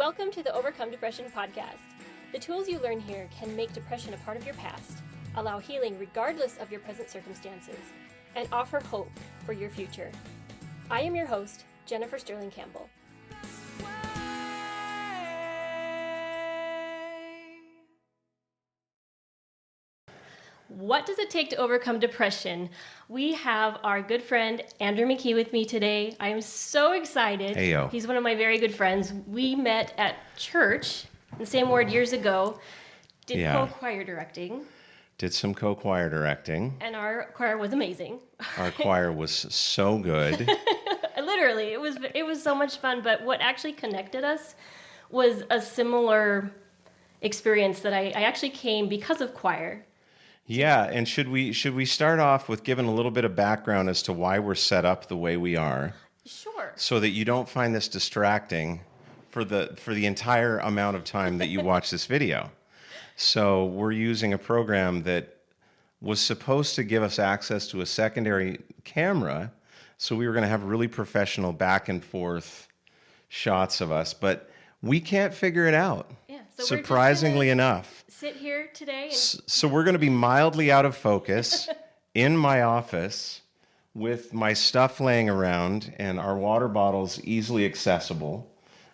Welcome to the Overcome Depression podcast. The tools you learn here can make depression a part of your past, allow healing regardless of your present circumstances, and offer hope for your future. I am your host, Jennifer Sterling Campbell. What does it take to overcome depression? We have our good friend Andrew McKee with me today. I am so excited. Heyo. He's one of my very good friends. We met at church in the same ward years ago, did co-choir directing. Did some co-choir directing. And our choir was amazing. Our choir was so good. Literally, it was so much fun, but what actually connected us was a similar experience that I actually came because of choir. Yeah, and should we start off with giving a little bit of background as to why we're set up the way we are? Sure. So that you don't find this distracting for the entire amount of time that you watch this video. So we're using a program that was supposed to give us access to a secondary camera, so we were going to have really professional back and forth shots of us, but we can't figure it out. Yeah, so surprisingly enough. Sit here today. So we're going to be mildly out of focus in my office with my stuff laying around and our water bottles easily accessible.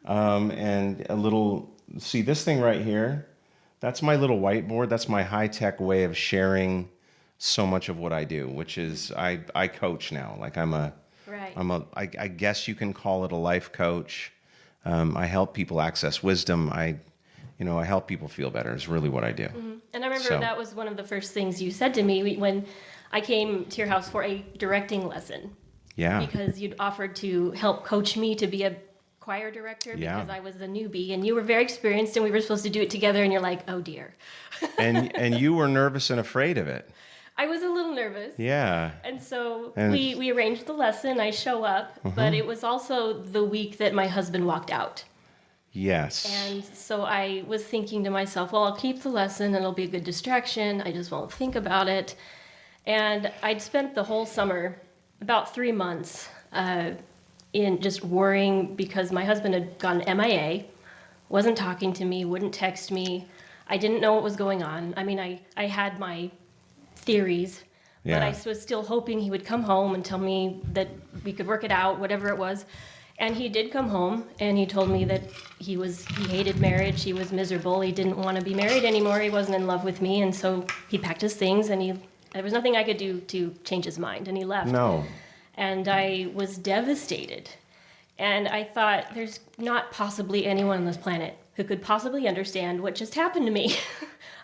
And a little, see this thing right here? That's my little whiteboard. That's my high-tech way of sharing so much of what I do, which is I coach now. Like I guess you can call it a life coach. I help people access wisdom. I help people feel better is really what I do. Mm-hmm. And I remember that was one of the first things you said to me when I came to your house for a directing lesson. Yeah. Because you'd offered to help coach me to be a choir director because I was a newbie and you were very experienced and we were supposed to do it together and you're like, oh dear. and you were nervous and afraid of it. I was a little nervous. Yeah. And so we arranged the lesson, I show up, but it was also the week that my husband walked out. Yes. And so I was thinking to myself, well, I'll keep the lesson and it'll be a good distraction. I just won't think about it. And I'd spent the whole summer, about 3 months, in just worrying because my husband had gone MIA, wasn't talking to me, wouldn't text me. I didn't know what was going on. I mean, I had my theories, but I was still hoping he would come home and tell me that we could work it out, whatever it was. And he did come home, and he told me that he hated marriage, he was miserable, he didn't want to be married anymore, he wasn't in love with me, and so he packed his things, and there was nothing I could do to change his mind, and he left. No. And I was devastated. And I thought, there's not possibly anyone on this planet who could possibly understand what just happened to me.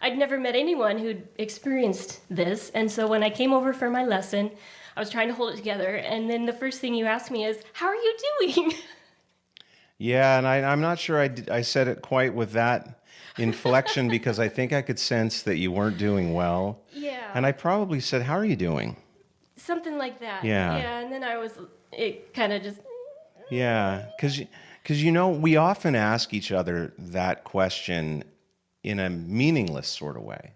I'd never met anyone who'd experienced this, and so when I came over for my lesson, I was trying to hold it together, and then the first thing you asked me is, how are you doing? Yeah, and I'm not sure I said it quite with that inflection because I think I could sense that you weren't doing well. Yeah. And I probably said, how are you doing? Something like that. Yeah. Yeah, and then it kind of just... Yeah, because we often ask each other that question in a meaningless sort of way.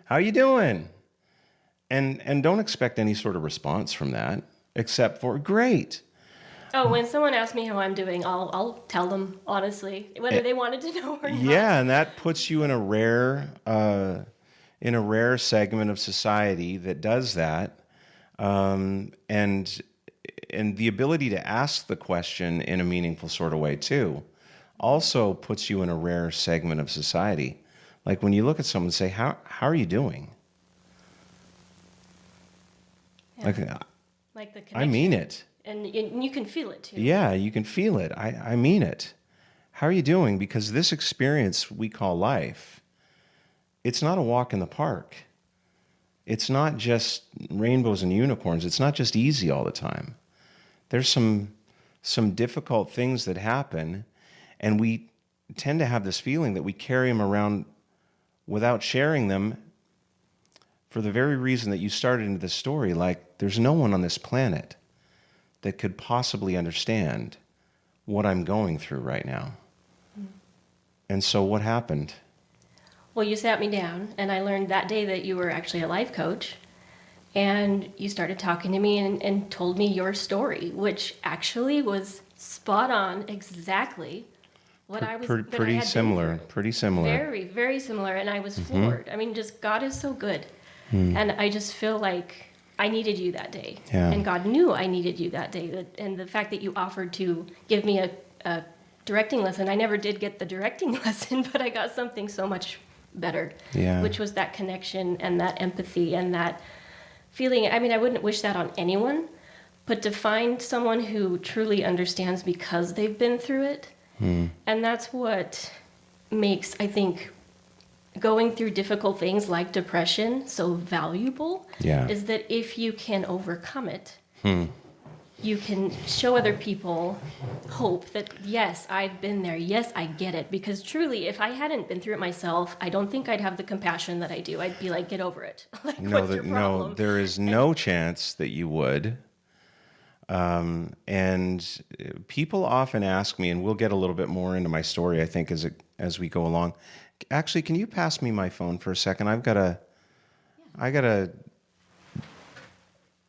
How are you doing? And don't expect any sort of response from that, except for great. Oh, when someone asks me how I'm doing, I'll tell them honestly, whether they wanted to know or not. Yeah, and that puts you in a rare segment of society that does that, and the ability to ask the question in a meaningful sort of way too, also puts you in a rare segment of society. Like when you look at someone and say, "How are you doing?" Yeah. Like the connection. I mean it. And you can feel it too. Yeah, you can feel it. I mean it. How are you doing? Because this experience we call life, it's not a walk in the park. It's not just rainbows and unicorns. It's not just easy all the time. There's some difficult things that happen, and we tend to have this feeling that we carry them around without sharing them for the very reason that you started into this story, like there's no one on this planet that could possibly understand what I'm going through right now. And so what happened? Well, you sat me down, and I learned that day that you were actually a life coach, and you started talking to me and told me your story, which actually was spot on exactly what I was, that I Pretty had been similar. through. Pretty similar. Very, very similar. And I was floored. I mean, just God is so good. And I just feel like I needed you that day. Yeah. And God knew I needed you that day. And the fact that you offered to give me a directing lesson, I never did get the directing lesson, but I got something so much better, Yeah. which was that connection and that empathy and that feeling. I mean, I wouldn't wish that on anyone, but to find someone who truly understands because they've been through it. And that's what makes, I think, going through difficult things like depression so valuable. Yeah. Is that if you can overcome it, you can show other people hope that, yes, I've been there. Yes, I get it. Because truly, if I hadn't been through it myself, I don't think I'd have the compassion that I do. I'd be like, get over it. Like, what's your problem? No, there is no chance that you would. And people often ask me, and we'll get a little bit more into my story, I think, as we go along. Actually, can you pass me my phone for a second? I gotta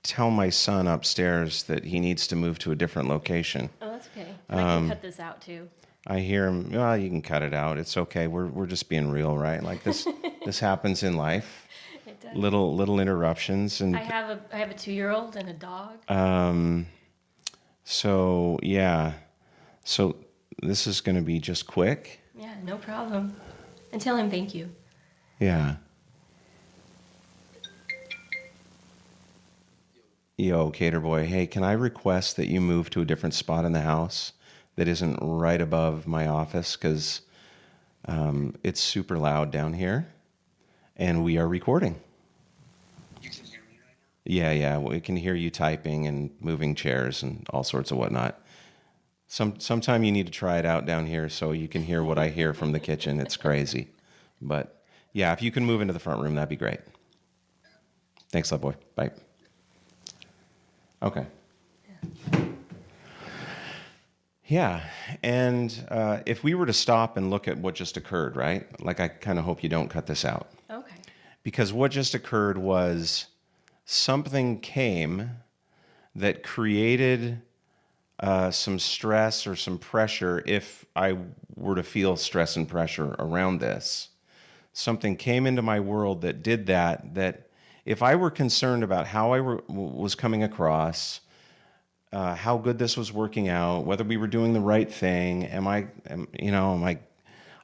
tell my son upstairs that he needs to move to a different location. Oh, that's okay. And I can cut this out too. I hear him. Well, you can cut it out. It's okay. We're just being real, right? Like this this happens in life. It does. Little interruptions, and I have a 2-year-old and a dog. so yeah. So this is going to be just quick. Yeah, no problem. And tell him thank you. Yeah. Yo, Cater Boy, hey, can I request that you move to a different spot in the house that isn't right above my office? Because it's super loud down here, and we are recording. You can hear me right now? Yeah, we can hear you typing and moving chairs and all sorts of whatnot. Sometime you need to try it out down here so you can hear what I hear from the kitchen. It's crazy. But yeah, if you can move into the front room, that'd be great. Thanks, love boy. Bye. Okay. Yeah, and if we were to stop and look at what just occurred, right? Like, I kind of hope you don't cut this out. Okay. Because what just occurred was something came that created some stress or some pressure. If I were to feel stress and pressure around this, something came into my world that did that if I were concerned about how I was coming across, how good this was working out, whether we were doing the right thing, am I,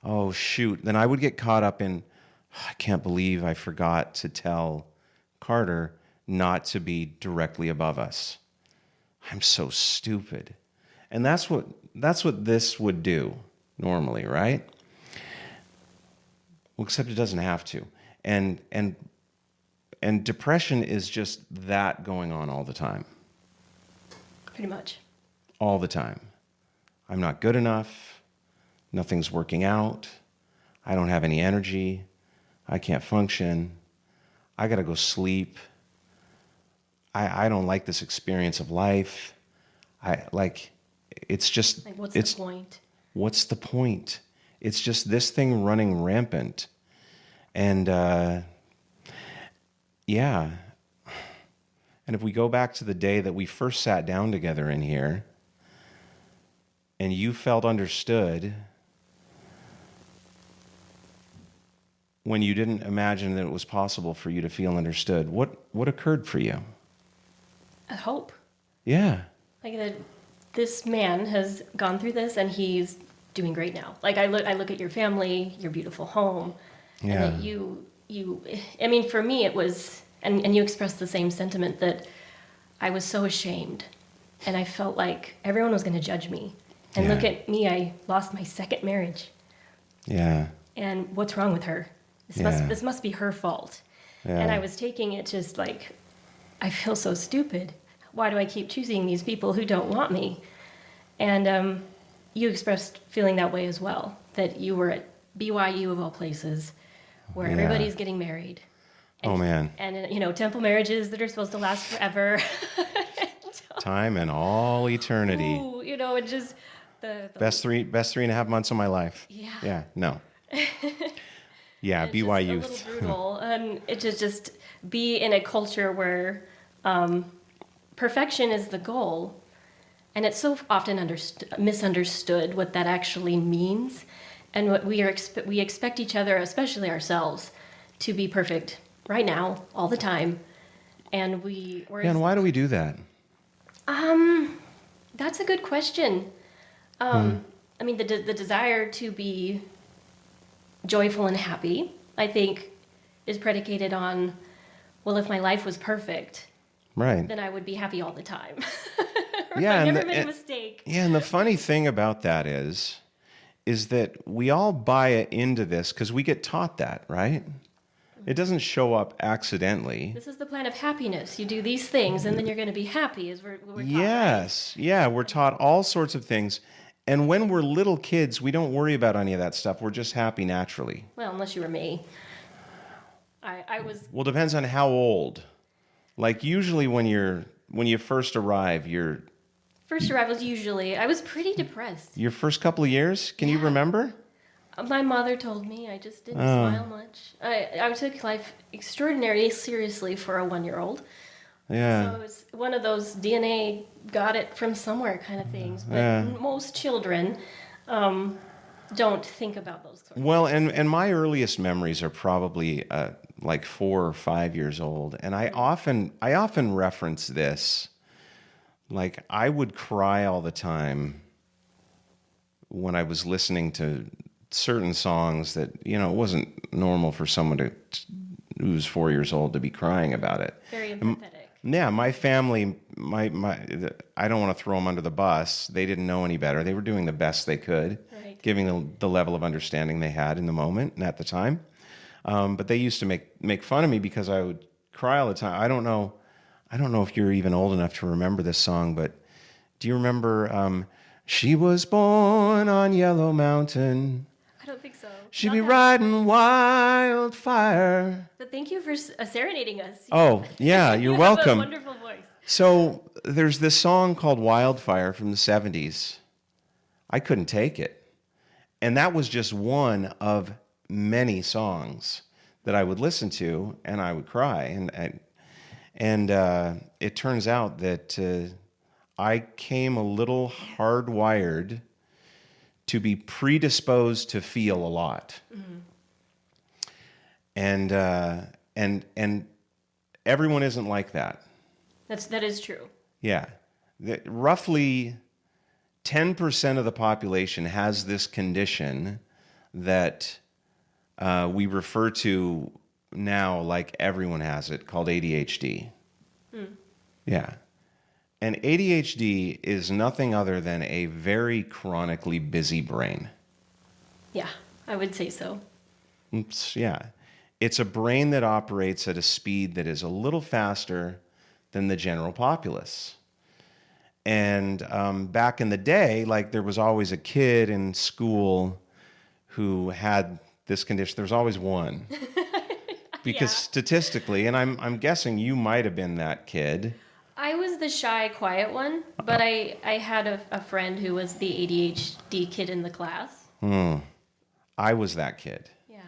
oh shoot, then I would get caught up in, I can't believe I forgot to tell Carter not to be directly above us. I'm so stupid. And that's what this would do normally, right? Well, except it doesn't have to. And depression is just that going on all the time. Pretty much. All the time. I'm not good enough. Nothing's working out. I don't have any energy. I can't function. I got to go sleep. I don't like this experience of life. It's just... Like, what's the point? What's the point? It's just this thing running rampant. And, yeah. And if we go back to the day that we first sat down together in here, and you felt understood when you didn't imagine that it was possible for you to feel understood, what occurred for you? A hope. Yeah. Like that this man has gone through this and he's doing great now. Like I look at your family, your beautiful home, Yeah. and that I mean, for me it was, and you expressed the same sentiment, that I was so ashamed and I felt like everyone was going to judge me. And Yeah. look at me, I lost my second marriage. Yeah. And what's wrong with her? Yeah. This must be her fault. Yeah. And I was taking it just like, I feel so stupid. Why do I keep choosing these people who don't want me? And you expressed feeling that way as well, that you were at BYU of all places, where Yeah. everybody's getting married. And, Oh, man. And, temple marriages that are supposed to last forever. Time and all eternity. Ooh, it just... The Best 3.5 months of my life. Yeah. Yeah. No. Yeah. It's BYU. just a little brutal. And it just be in a culture where perfection is the goal. And it's so often misunderstood what that actually means, and what we expect each other, especially ourselves, to be perfect right now, all the time. And Yeah, and why do we do that? That's a good question. I mean, the desire to be joyful and happy, I think, is predicated on, well, if my life was perfect, Right. then I would be happy all the time. Or Yeah, if I and never made a mistake. yeah, and the funny thing about that is that we all buy into this because we get taught that, right? It doesn't show up accidentally. This is the plan of happiness. You do these things, and then you're going to be happy, as we're taught, right? Yes. Yeah, we're taught all sorts of things. And when we're little kids, we don't worry about any of that stuff. We're just happy naturally. Well, unless you were me. I was... Well, depends on how old. Like usually when you first arrive, First arrivals, usually, I was pretty depressed. your first couple of years, can you Yeah. remember? My mother told me I just didn't smile much. I took life extraordinarily seriously for a 1-year-old. Yeah. So it was one of those DNA got it from somewhere kind of things. But Yeah. most children don't think about those sorts of Well, and my earliest memories are probably like 4 or 5 years old, and I often reference this. Like I would cry all the time when I was listening to certain songs that it wasn't normal for someone who was 4 years old to be crying about it. Very empathetic. Yeah, my family, I don't want to throw them under the bus. They didn't know any better. They were doing the best they could, Right. giving the level of understanding they had in the moment and at the time. But they used to make fun of me because I would cry all the time. I don't know if you're even old enough to remember this song, but do you remember She Was Born on Yellow Mountain? I don't think so. She'd Not be that- riding wildfire. But thank you for serenading us. Oh, yeah, you're you welcome. Have a wonderful voice. So there's this song called Wildfire from the 70s. I couldn't take it. And that was just one of many songs that I would listen to and I would cry. And it turns out that I came a little hardwired to be predisposed to feel a lot. Mm-hmm. And everyone isn't like that. That is true. Yeah. Roughly 10% of the population has this condition that we refer to now like everyone has it, called ADHD. Yeah. And ADHD is nothing other than a very chronically busy brain. Yeah, I would say so. Yeah. It's a brain that operates at a speed that is a little faster than the general populace. And back in the day, like there was always a kid in school who had this condition. There was always one. Because statistically, and I'm guessing you might have been that kid. I was the shy, quiet one, but I had a friend who was the ADHD kid in the class. I was that kid. Yeah.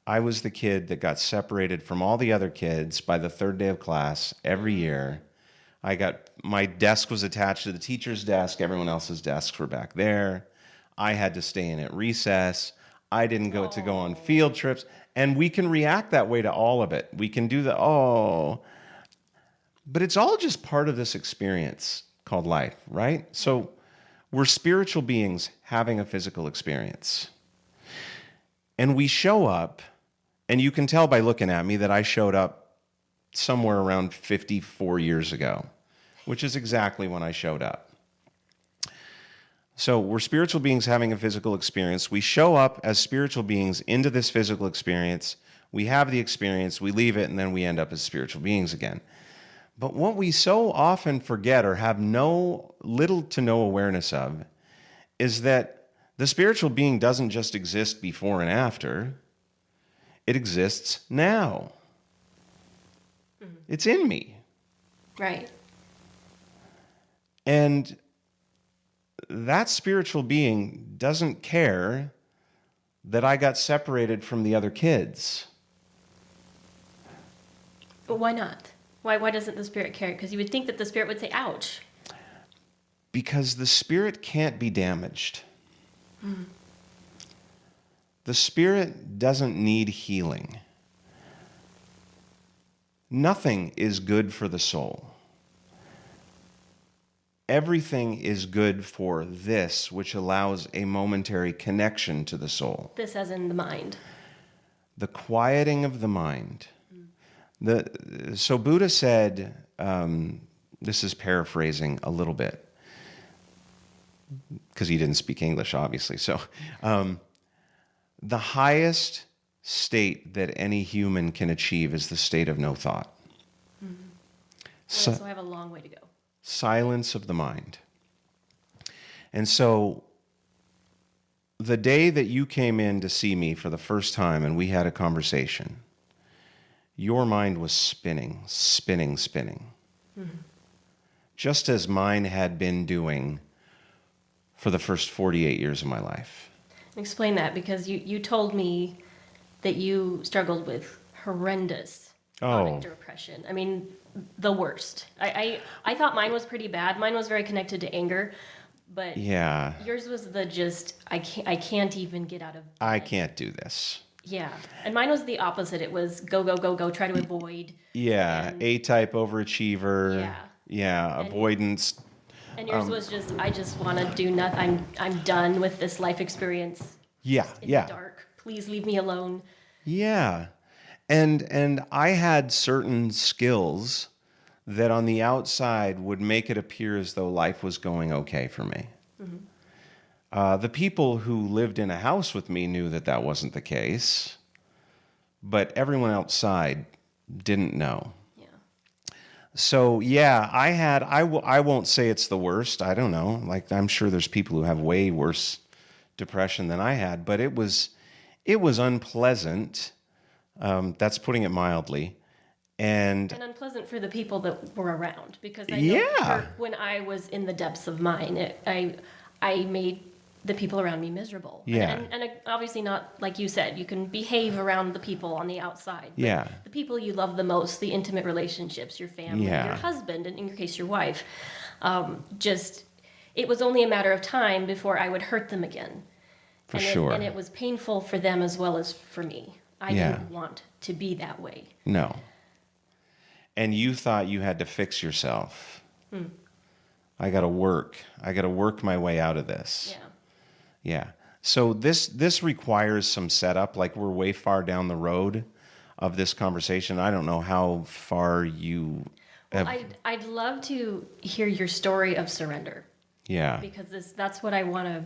I was the kid that got separated from all the other kids by the third day of class every year. My desk was attached to the teacher's desk. Everyone else's desks were back there. I had to stay in at recess. I didn't go on field trips. And we can react that way to all of it. We can do but it's all just part of this experience called life, right? So we're spiritual beings having a physical experience. And we show up, and you can tell by looking at me that I showed up somewhere around 54 years ago, which is exactly when I showed up. So we're spiritual beings having a physical experience. We show up as spiritual beings into this physical experience. We have the experience, we leave it, and then we end up as spiritual beings again. But what we so often forget or have little to no awareness of is that the spiritual being doesn't just exist before and after. It exists now. Mm-hmm. It's in me. Right. And that spiritual being doesn't care that I got separated from the other kids. But why not? Why doesn't the spirit care? Because you would think that the spirit would say, ouch. Because the spirit can't be damaged. The spirit doesn't need healing. Nothing is good for the soul. Everything is good for this, which allows a momentary connection to the soul. This as in the mind. The quieting of the mind. So Buddha said, this is paraphrasing a little bit, because he didn't speak English, obviously. So the highest state that any human can achieve is the state of no thought. So I have a long way to go. Silence of the mind. And so the day that you came in to see me for the first time and we had a conversation, your mind was spinning. Just as mine had been doing for the first 48 years of my life. Explain that, because you told me that you struggled with horrendous chronic depression. I mean, the worst. I thought mine was pretty bad. Mine was very connected to anger, but yeah, yours was the just I can't even get out of bed. I can't do this. Yeah, and mine was the opposite. It was go, try to avoid. Yeah, A-type overachiever. Yeah, And avoidance. And yours was just, I just want to do nothing. I'm done with this life experience. Yeah, In the dark. Please leave me alone. Yeah. And I had certain skills that on the outside would make it appear as though life was going okay for me. The people who lived in a house with me knew that that wasn't the case, but everyone outside didn't know. So yeah, I won't say it's the worst. I don't know. Like, I'm sure there's people who have way worse depression than I had, but it was unpleasant. That's putting it mildly. And unpleasant for the people that were around, because I know when I was in the depths of mine, I made the people around me miserable. Yeah. And obviously not, like you said, you can behave around the people on the outside. But yeah. the people you love the most, the intimate relationships, your family, Yeah. your husband, and in your case, your wife, it was only a matter of time before I would hurt them again. For sure. And it was painful for them as well as for me. I didn't want to be that way. No. And you thought you had to fix yourself. I got to work my way out of this. Yeah. So this requires some setup. Like, we're way far down the road of this conversation. I don't know how far you have. Well, I'd love to hear your story of surrender. Yeah. Because that's what I want to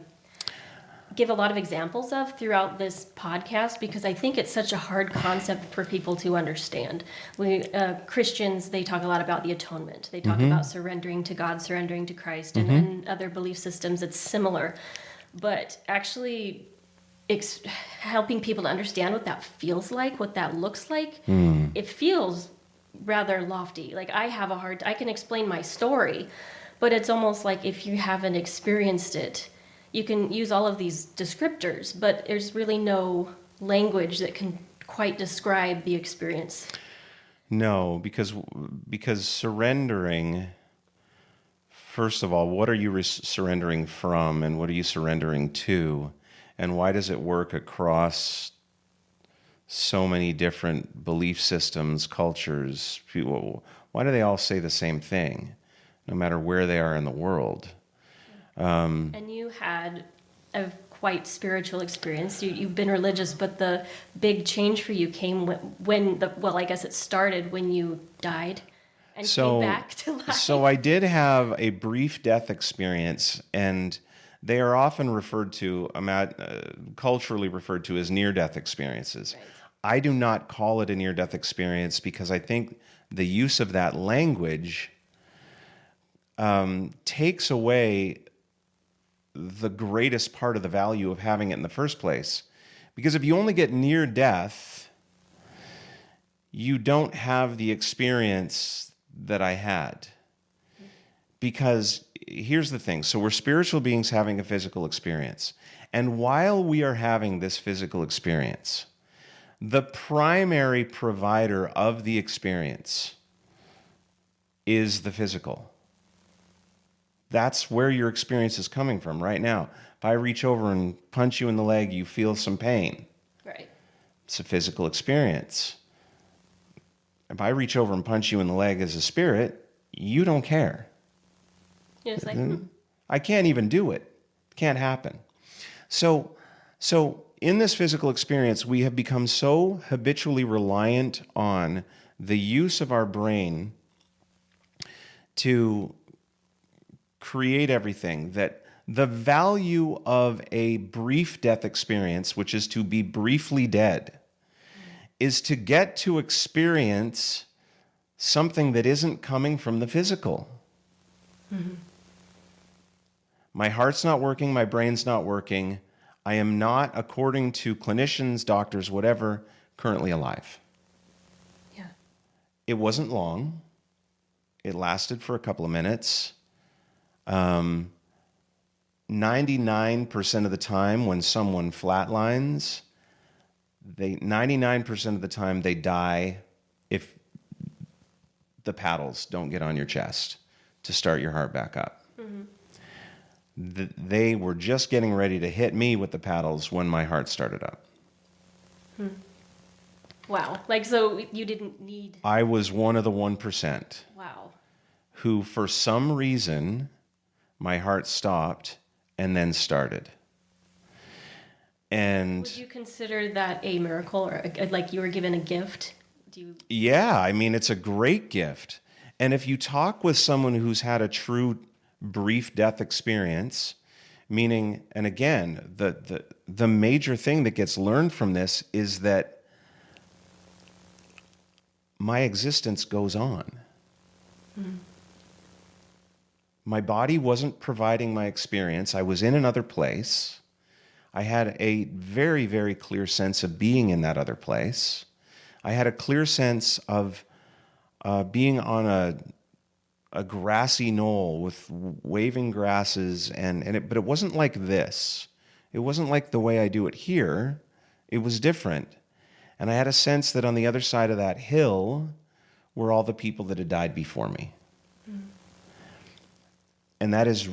give a lot of examples of throughout this podcast, because I think it's such a hard concept for people to understand. Christians, they talk a lot about the atonement. They talk about surrendering to God, surrendering to Christ, and other belief systems. It's similar. But actually helping people to understand what that feels like, what that looks like, it feels rather lofty. Like, I can explain my story, but it's almost like if you haven't experienced it, you can use all of these descriptors, but there's really no language that can quite describe the experience. No, because surrendering, first of all, what are you surrendering from, and what are you surrendering to, and why does it work across so many different belief systems, cultures? People, why do they all say the same thing, no matter where they are in the world? And you had a quite spiritual experience. You've been religious, but the big change for you came I guess it started when you died and came back to life. So I did have a brief death experience, and they are often referred to, culturally referred to as near-death experiences. Right. I do not call it a near-death experience, because I think the use of that language takes away the greatest part of the value of having it in the first place. Because if you only get near death, you don't have the experience that I had. Because here's the thing. So we're spiritual beings having a physical experience. And while we are having this physical experience, the primary provider of the experience is the physical. That's where your experience is coming from right now. If I reach over and punch you in the leg, you feel some pain. Right. It's a physical experience. If I reach over and punch you in the leg as a spirit, you don't care. You're just like, I can't even do it. It can't happen. So in this physical experience, we have become so habitually reliant on the use of our brain to create everything that the value of a brief death experience, which is to be briefly dead, is to get to experience something that isn't coming from the physical. Mm-hmm. My heart's not working, my brain's not working. I am not, according to clinicians, doctors, whatever, currently alive. Yeah. It wasn't long. It lasted for a couple of minutes. 99% of the time when someone flatlines, 99% of the time they die if the paddles don't get on your chest to start your heart back up. Mm-hmm. They were just getting ready to hit me with the paddles when my heart started up. Wow. Like, so you didn't need... I was one of the 1%. Wow. Who, for some reason, my heart stopped and then started. And would you consider that a miracle, or like you were given a gift? Yeah, I mean, it's a great gift. And if you talk with someone who's had a true brief death experience, meaning, and again, the major thing that gets learned from this is that my existence goes on. Mm-hmm. My body wasn't providing my experience. I was in another place. I had a very, very clear sense of being in that other place. I had a clear sense of being on a grassy knoll with waving grasses, but it wasn't like this. It wasn't like the way I do it here. It was different. And I had a sense that on the other side of that hill were all the people that had died before me. Mm. And that's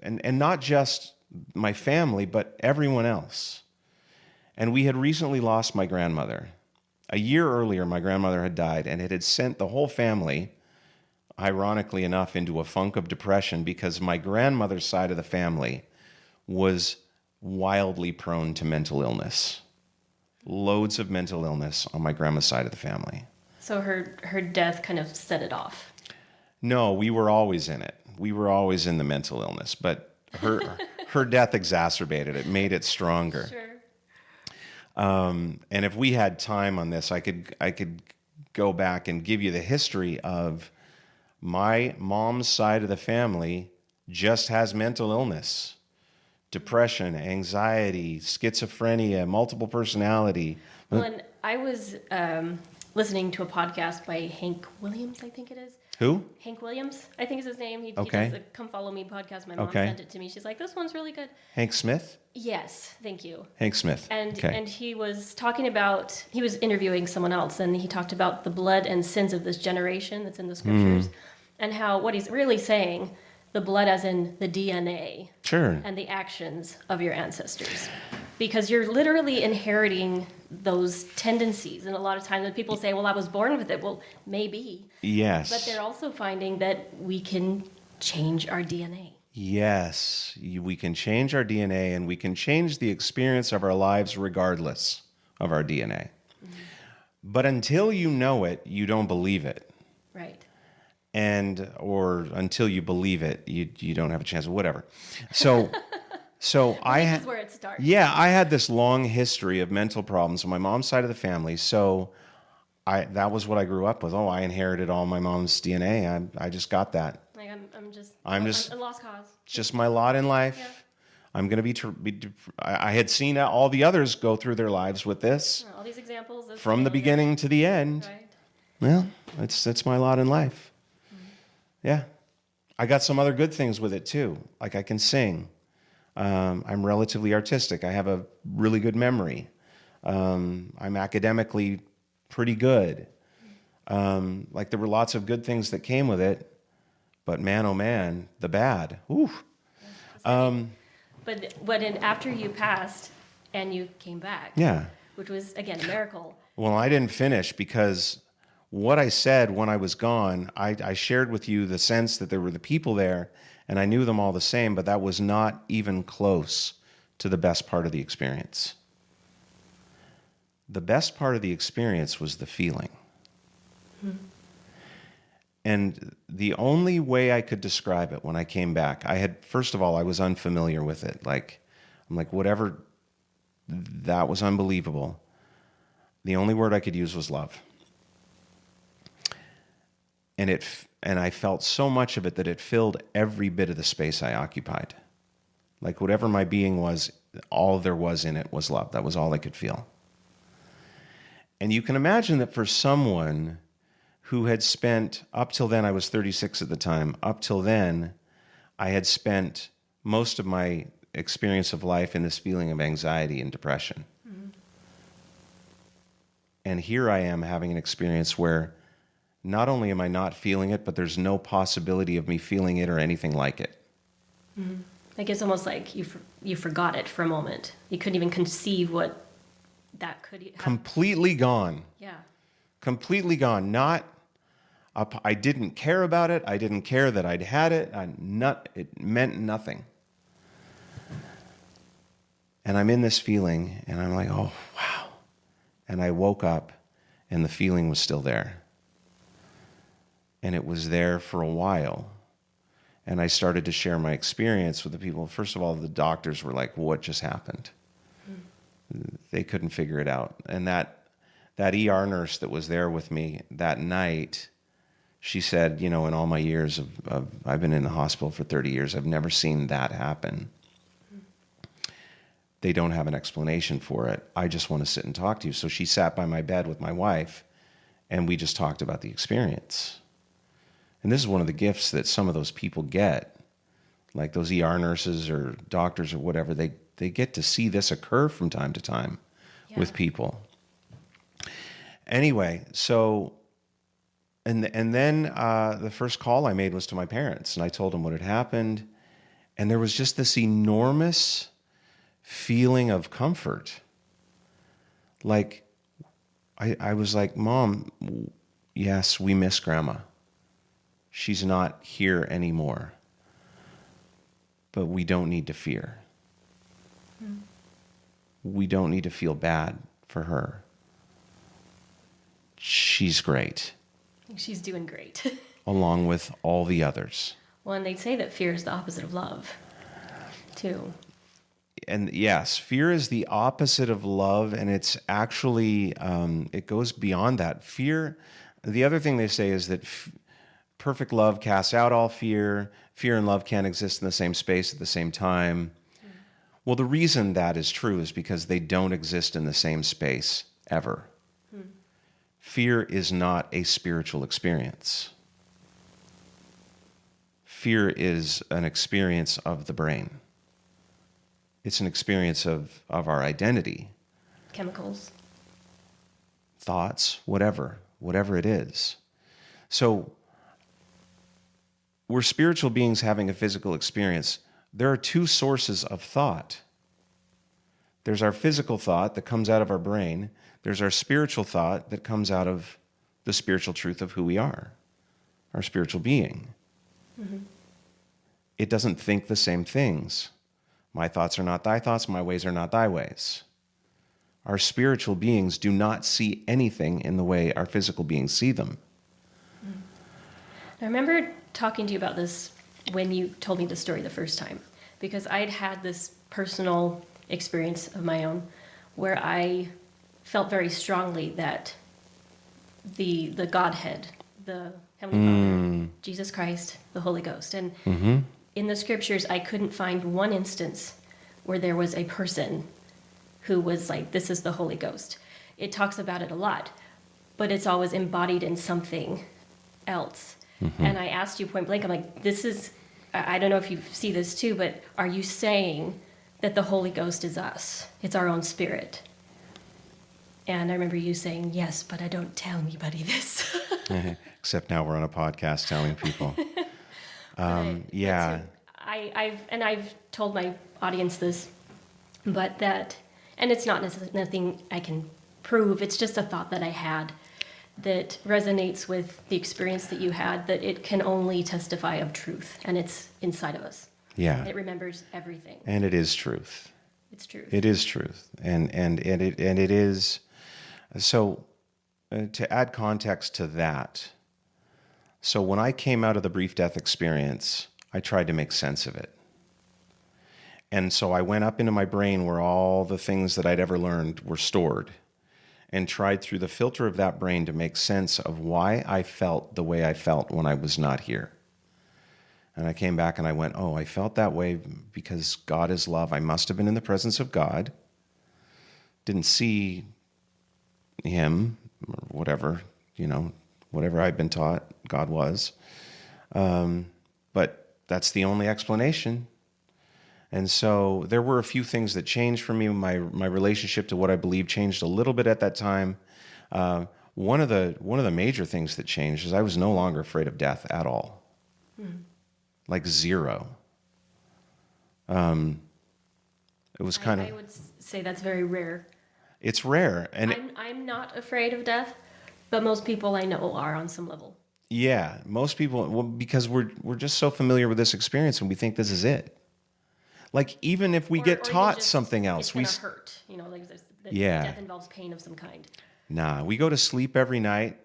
not just my family, but everyone else. And we had recently lost my grandmother. A year earlier, my grandmother had died, and it had sent the whole family, ironically enough, into a funk of depression because my grandmother's side of the family was wildly prone to mental illness. Loads of mental illness on my grandma's side of the family. So her death kind of set it off. No, we were always in it. We were always in the mental illness, but her death exacerbated it, made it stronger. Sure. And if we had time on this, I could go back and give you the history of my mom's side of the family just has mental illness, depression, anxiety, schizophrenia, multiple personality. Well, and I was listening to a podcast by Hank Williams, I think it is. Who? Hank Williams, I think is his name. He does the Come Follow Me podcast. My mom sent it to me. She's like, this one's really good. Hank Smith? Yes, thank you. Hank Smith. And he was talking about, he was interviewing someone else, and he talked about the blood and sins of this generation that's in the scriptures, and how what he's really saying, the blood as in the DNA. Sure. And the actions of your ancestors. Because you're literally inheriting those tendencies. And a lot of times when people say, well, I was born with it. Well, maybe. Yes. But they're also finding that we can change our DNA. Yes. We can change our DNA, and we can change the experience of our lives regardless of our DNA. Mm-hmm. But until you know it, you don't believe it. Right. Or until you believe it, you don't have a chance of whatever. So I had, this is where it starts. Yeah, I had this long history of mental problems on my mom's side of the family. So that was what I grew up with. Oh, I inherited all my mom's DNA. I just got that. Like I'm just a lost cause. It's just my lot in life. Yeah. I'm going to be. I had seen all the others go through their lives with this. All these examples from the beginning to the end. Right. Well, it's my lot in life. Mm-hmm. Yeah, I got some other good things with it too. Like I can sing. I'm relatively artistic. I have a really good memory. I'm academically pretty good. Like there were lots of good things that came with it, But man, oh man, the bad. Ooh. But after you passed and you came back, Yeah. which was, again, a miracle. Well, I didn't finish because what I said when I was gone, I shared with you the sense that there were the people there and I knew them all the same, but that was not even close to the best part of the experience. The best part of the experience was the feeling. And the only way I could describe it when I came back, first of all, I was unfamiliar with it. I'm like, whatever, that was unbelievable. The only word I could use was love. And I felt so much of it that it filled every bit of the space I occupied. Like whatever my being was, all there was in it was love. That was all I could feel. And you can imagine that for someone who had spent, up till then, I was 36 at the time, up till then, I had spent most of my experience of life in this feeling of anxiety and depression. Mm-hmm. And here I am having an experience where not only am I not feeling it, but there's no possibility of me feeling it or anything like it. Mm-hmm. Like it's almost like you forgot it for a moment. You couldn't even conceive what that could have. Completely gone. Yeah. Completely gone. I didn't care about it. I didn't care that I'd had it. It meant nothing. And I'm in this feeling, and I'm like, oh, wow. And I woke up, and the feeling was still there. And it was there for a while. And I started to share my experience with the people. First of all, the doctors were like, what just happened? They couldn't figure it out. And that ER nurse that was there with me that night, she said, in all my years of I've been in the hospital for 30 years, I've never seen that happen. They don't have an explanation for it. I just want to sit and talk to you. So she sat by my bed with my wife, and we just talked about the experience. And this is one of the gifts that some of those people get, like those ER nurses or doctors or whatever. They get to see this occur from time to time with people. Anyway, so... And then the first call I made was to my parents, and I told them what had happened. And there was just this enormous feeling of comfort. Like, I was like, Mom, yes, we miss Grandma. She's not here anymore. But we don't need to fear. We don't need to feel bad for her. She's great. She's doing great. Along with all the others. Well, and they say that fear is the opposite of love, too. And yes, fear is the opposite of love, and it's actually, it goes beyond that. Fear, the other thing they say is that perfect love casts out all fear. Fear and love can't exist in the same space at the same time. Well, the reason that is true is because they don't exist in the same space ever. Fear is not a spiritual experience. Fear is an experience of the brain. It's an experience of our identity. Chemicals. Thoughts, whatever it is. So we're spiritual beings having a physical experience. There are two sources of thought. There's our physical thought that comes out of our brain. There's our spiritual thought that comes out of the spiritual truth of who we are, our spiritual being. Mm-hmm. It doesn't think the same things. My thoughts are not thy thoughts, my ways are not thy ways. Our spiritual beings do not see anything in the way our physical beings see them. I remember talking to you about this when you told me the story the first time, because I'd had this personal experience of my own where I felt very strongly that the Godhead, the Heavenly Father, Jesus Christ, the Holy Ghost. And in the scriptures, I couldn't find one instance where there was a person who was like, this is the Holy Ghost. It talks about it a lot, but it's always embodied in something else. And I asked you point blank, I'm like, I don't know if you see this too, but are you saying that the Holy Ghost is us? It's our own spirit. And I remember you saying, yes, but I don't tell anybody this. Except now we're on a podcast telling people. Yeah. I've told my audience this, but that, and it's not nothing I can prove. It's just a thought that I had that resonates with the experience that you had. That it can only testify of truth, and it's inside of us. Yeah. It remembers everything. And it is truth. It's truth. It is truth. And it is. So to add context to that, so when I came out of the brief death experience, I tried to make sense of it. And so I went up into my brain where all the things that I'd ever learned were stored and tried through the filter of that brain to make sense of why I felt the way I felt when I was not here. And I came back and I went, oh, I felt that way because God is love. I must have been in the presence of God. Didn't see him, or whatever, whatever I'd been taught God was. But that's the only explanation. And so there were a few things that changed for me. My relationship to what I believe changed a little bit at that time. One of the major things that changed is I was no longer afraid of death at all. Like zero. It was kind of. I would say that's very rare. It's rare, and I'm not afraid of death, but most people I know are on some level. Yeah, most people. Well, because we're just so familiar with this experience, and we think this is it. Like even if we get taught something else, it's gonna hurt. Like yeah, death involves pain of some kind. Nah, we go to sleep every night.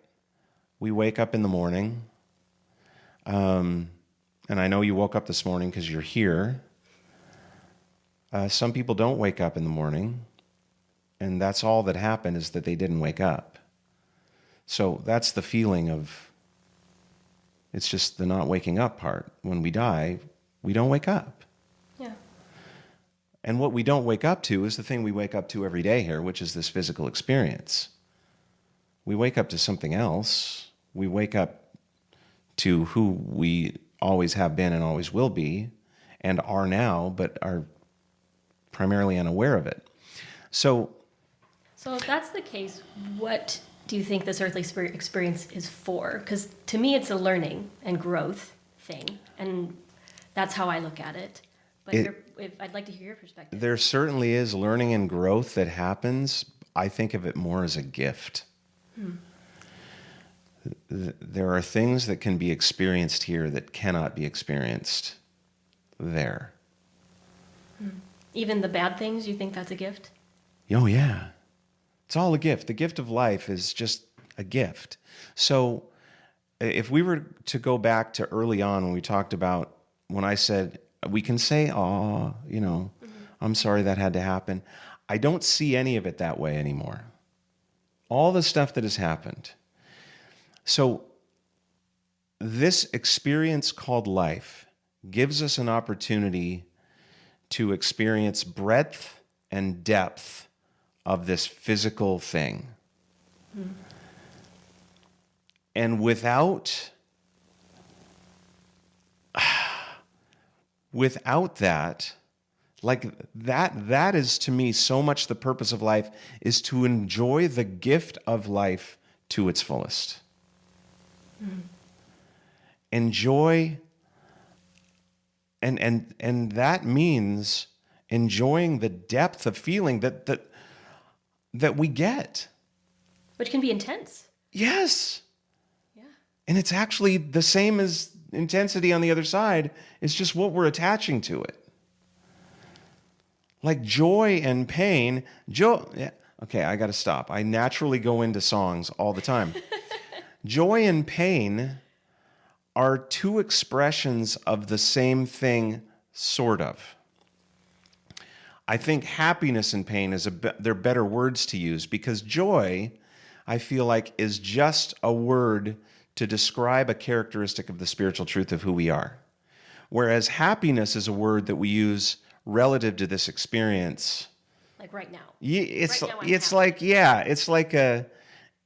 We wake up in the morning. And I know you woke up this morning because you're here. Some people don't wake up in the morning, and that's all that happened is that they didn't wake up. So that's the feeling of, it's just the not waking up part. When we die, we don't wake up. Yeah. And what we don't wake up to is the thing we wake up to every day here, which is this physical experience. We wake up to something else. We wake up to who we always have been and always will be and are now, but are primarily unaware of it. So if that's the case, what do you think this earthly experience is for? Because to me, it's a learning and growth thing, and that's how I look at it. But I'd like to hear your perspective. There certainly is learning and growth that happens. I think of it more as a gift. There are things that can be experienced here that cannot be experienced there. Even the bad things, you think that's a gift? Oh, yeah. It's all a gift. The gift of life is just a gift. So if we were to go back to early on when we talked about, when I said, we can say, I'm sorry that had to happen. I don't see any of it that way anymore. All the stuff that has happened. So this experience called life gives us an opportunity to experience breadth and depth of this physical thing. And without that, like that is to me so much the purpose of life, is to enjoy the gift of life to its fullest. Enjoy, and that means enjoying the depth of feeling that we get. Which can be intense. Yes. Yeah. And it's actually the same as intensity on the other side. It's just what we're attaching to it. Like joy and pain. Yeah. Okay, I got to stop. I naturally go into songs all the time. Joy and pain are two expressions of the same thing, sort of. I think happiness and pain they're better words to use, because joy, I feel like, is just a word to describe a characteristic of the spiritual truth of who we are. Whereas happiness is a word that we use relative to this experience. Like right now. Yeah,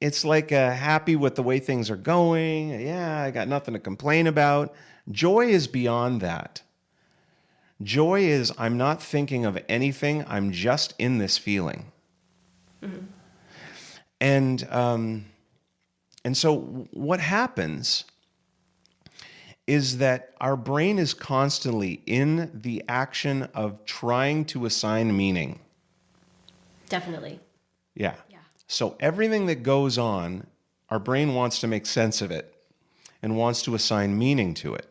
it's like a happy with the way things are going. Yeah, I got nothing to complain about. Joy is beyond that. Joy is, I'm not thinking of anything. I'm just in this feeling. Mm-hmm. And so what happens is that our brain is constantly in the action of trying to assign meaning. Definitely. Yeah. Yeah. So everything that goes on, our brain wants to make sense of it and wants to assign meaning to it.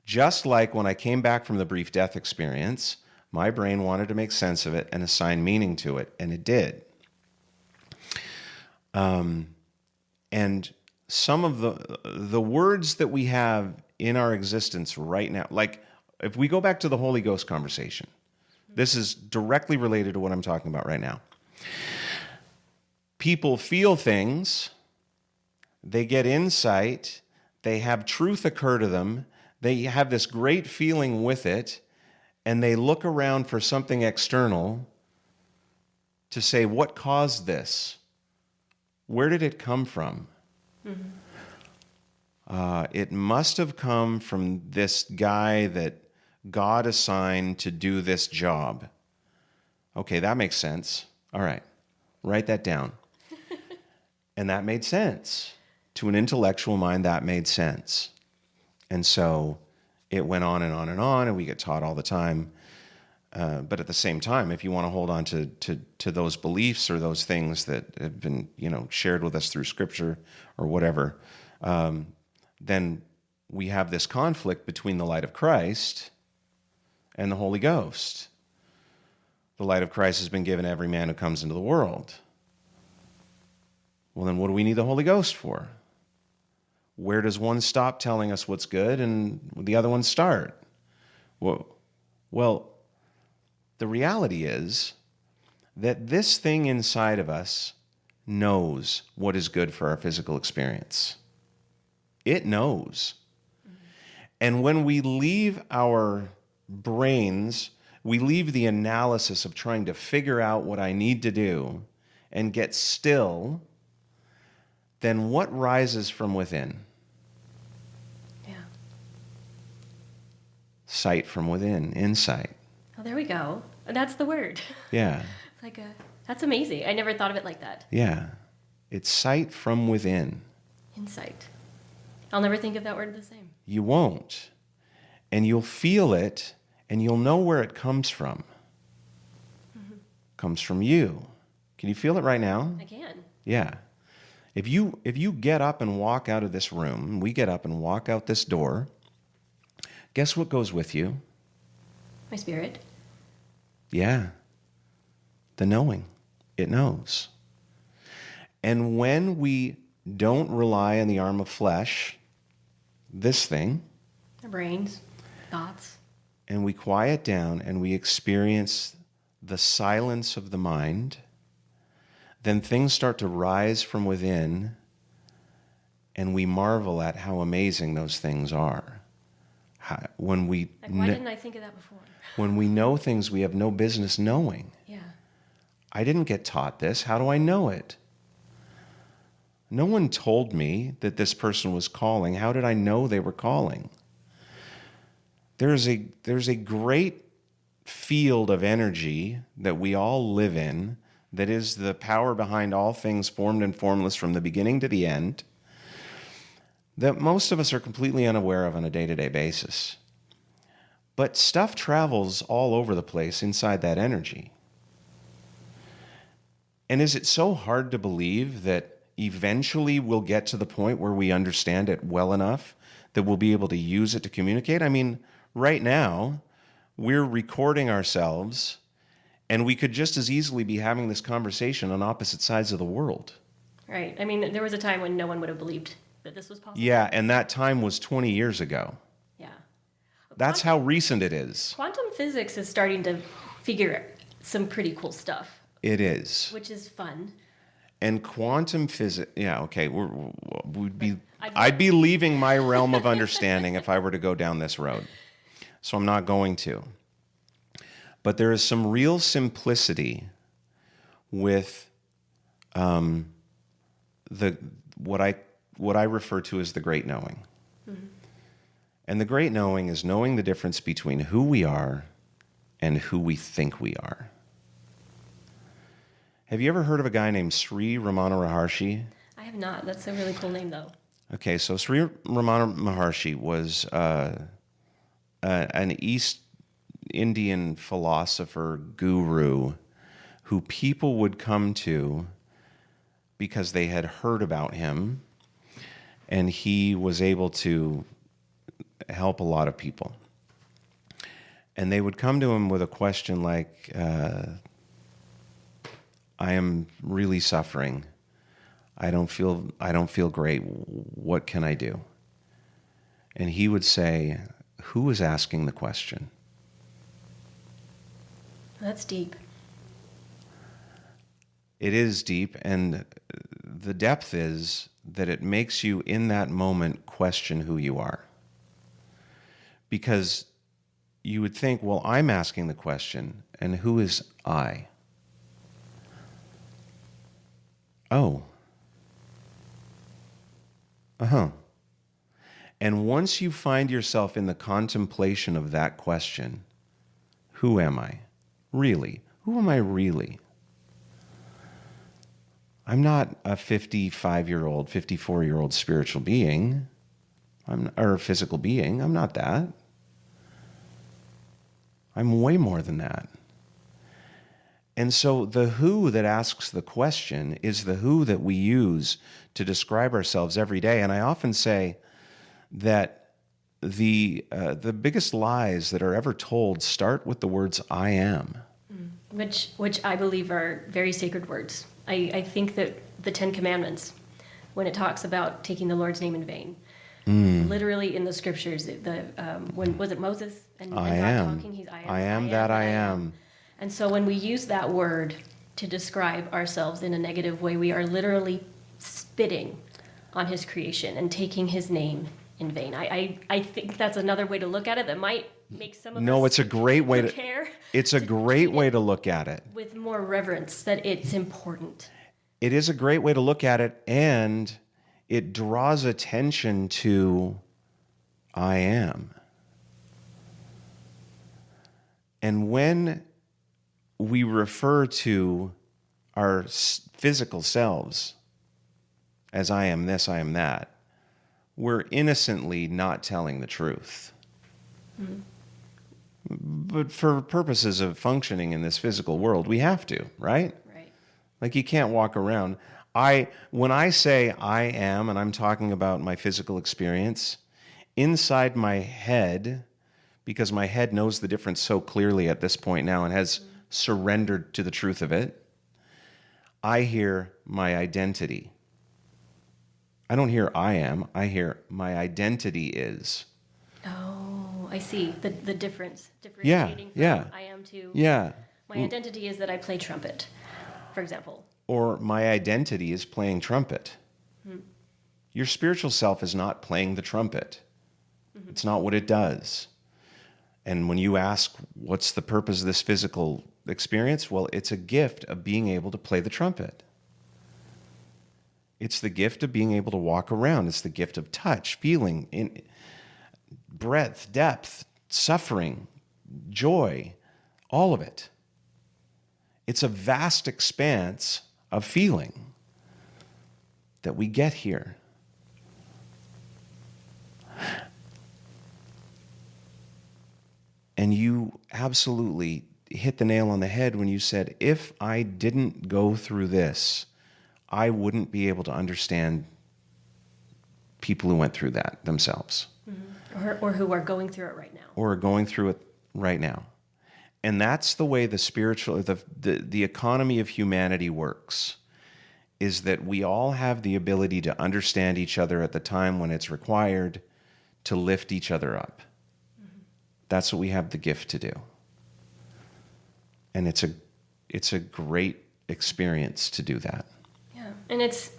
Just like when I came back from the brief death experience, my brain wanted to make sense of it and assign meaning to it, and it did. And some of the words that we have in our existence right now, like if we go back to the Holy Ghost conversation, this is directly related to what I'm talking about right now. People feel things, they get insight, they have truth occur to them, they have this great feeling with it, and they look around for something external to say, what caused this? Where did it come from? Mm-hmm. It must have come from this guy that God assigned to do this job. Okay, that makes sense. All right, write that down. And that made sense. To an intellectual mind, that made sense. And so it went on and on and on, and we get taught all the time. But at the same time, if you want to hold on to those beliefs or those things that have been, shared with us through Scripture or whatever, then we have this conflict between the light of Christ and the Holy Ghost. The light of Christ has been given to every man who comes into the world. Well, then what do we need the Holy Ghost for? Where does one stop telling us what's good and the other one start? Well, the reality is that this thing inside of us knows what is good for our physical experience. It knows. And when we leave our brains, we leave the analysis of trying to figure out what I need to do and get still, then what rises from within? Yeah. Sight from within, insight. Oh, there we go. And that's the word. Yeah. It's like that's amazing. I never thought of it like that. Yeah. It's sight from within. Insight. I'll never think of that word the same. You won't. And you'll feel it, and you'll know where it comes from. Mm-hmm. Comes from you. Can you feel it right now? I can. Yeah. If you get up and walk out of this room, we get up and walk out this door, guess what goes with you? My spirit. Yeah. The knowing. It knows. And when we don't rely on the arm of flesh, this thing, our brains, thoughts, and we quiet down and we experience the silence of the mind, then things start to rise from within, and we marvel at how amazing those things are. Why didn't I think of that before? When we know things we have no business knowing. Yeah. I didn't get taught this. How do I know it? No one told me that this person was calling. How did I know they were calling? There's a great field of energy that we all live in that is the power behind all things formed and formless from the beginning to the end that most of us are completely unaware of on a day-to-day basis. But stuff travels all over the place inside that energy. And is it so hard to believe that eventually we'll get to the point where we understand it well enough that we'll be able to use it to communicate? I mean, right now, we're recording ourselves, and we could just as easily be having this conversation on opposite sides of the world. Right. I mean, there was a time when no one would have believed that this was possible. Yeah, and that time was 20 years ago. Yeah. That's how recent it is. Quantum physics is starting to figure some pretty cool stuff. It is. Which is fun. And quantum physics, yeah, okay, I'd be leaving my realm of understanding if I were to go down this road. So I'm not going to. But there is some real simplicity with what I refer to as the great knowing. Mm-hmm. And the great knowing is knowing the difference between who we are and who we think we are. Have you ever heard of a guy named Sri Ramana Maharshi? I have not. That's a really cool name, though. Okay, so Sri Ramana Maharshi was an East Indian philosopher guru who people would come to because they had heard about him, and he was able to help a lot of people. And they would come to him with a question like, I am really suffering. I don't feel great. What can I do? And he would say, who is asking the question? That's deep. It is deep, and the depth is that it makes you in that moment question who you are. Because you would think, well, I'm asking the question, and who is I? Oh. Uh-huh. And once you find yourself in the contemplation of that question, who am I? Really? Who am I really? I'm not a 55-year-old, 54-year-old spiritual being, or a physical being. I'm not that. I'm way more than that. And so the who that asks the question is the who that we use to describe ourselves every day. And I often say that the biggest lies that are ever told start with the words "I am," Which I believe are very sacred words. I think that the Ten Commandments, when it talks about taking the Lord's name in vain, literally in the scriptures, when was it Moses and I God am. talking? He's I am that I am. And so when we use that word to describe ourselves in a negative way, we are literally spitting on his creation and taking his name in vain. I think that's another way to look at it that might make some of us It's a great way to care. It's a great way to look at it. With more reverence, that it's important. It is a great way to look at it, and it draws attention to I am. And when we refer to our physical selves as I am this, I am that, we're innocently not telling the truth. Mm-hmm. But for purposes of functioning in this physical world, we have to, right? Right. Like you can't walk around. When I say I am, and I'm talking about my physical experience, inside my head, because my head knows the difference so clearly at this point now and has surrendered to the truth of it, I hear my identity. I don't hear I am, I hear my identity is. Oh, I see. The difference. Differentiating from I am to... Yeah. My identity is that I play trumpet, for example. Or my identity is playing trumpet. Your spiritual self is not playing the trumpet. It's not what it does. And when you ask, what's the purpose of this physical experience? Well, it's a gift of being able to play the trumpet. It's the gift of being able to walk around. It's the gift of touch, feeling, in breadth, depth, suffering, joy, all of it. It's a vast expanse of feeling that we get here. And you absolutely hit the nail on the head when you said, if I didn't go through this, I wouldn't be able to understand people who went through that themselves. Mm-hmm. Or who are going through it right now. Or are going through it right now. And that's the way the spiritual, the economy of humanity works, is that we all have the ability to understand each other at the time when it's required to lift each other up. Mm-hmm. That's what we have the gift to do. And it's a great experience to do that. Yeah, and it's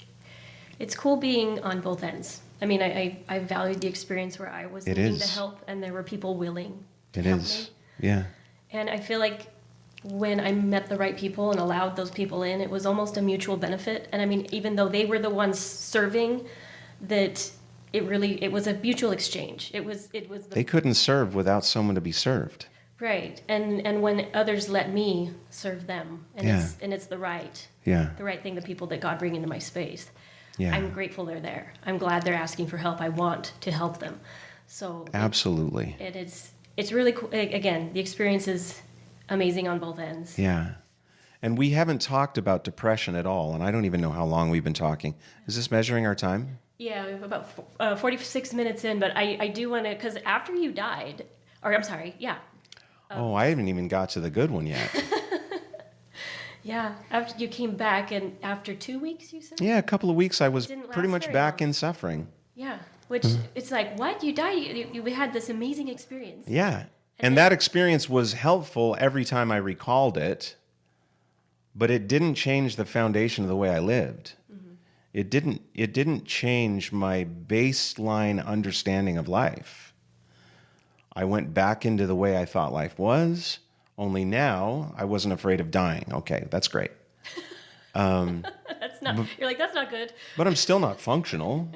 cool being on both ends. I mean, I valued the experience where I was needing the help and there were people willing to help me. Yeah. And I feel like when I met the right people and allowed those people in, it was almost a mutual benefit. And I mean, even though they were the ones serving, that it was a mutual exchange. They couldn't serve without someone to be served. Right. And when others let me serve them, and it's the right thing, the people that God bring into my space. Yeah. I'm grateful they're there. I'm glad they're asking for help. I want to help them. So Absolutely. it's really cool. Again, the experience is amazing on both ends. Yeah. And we haven't talked about depression at all, and I don't even know how long we've been talking. Is this measuring our time? Yeah, we have about 46 minutes in, but I do want to, because after you died, or I'm sorry, yeah. Oh, I haven't even got to the good one yet. Yeah, after you came back, and after 2 weeks, you said? Yeah, a couple of weeks I was Didn't pretty last much very back long. in suffering. Yeah, which it's like, what? You died, you had this amazing experience. Yeah. And that experience was helpful every time I recalled it, but it didn't change the foundation of the way I lived. It didn't change my baseline understanding of life. I went back into the way I thought life was, only now I wasn't afraid of dying. Okay, that's great. That's not, you're like, that's not good. But I'm still not functional.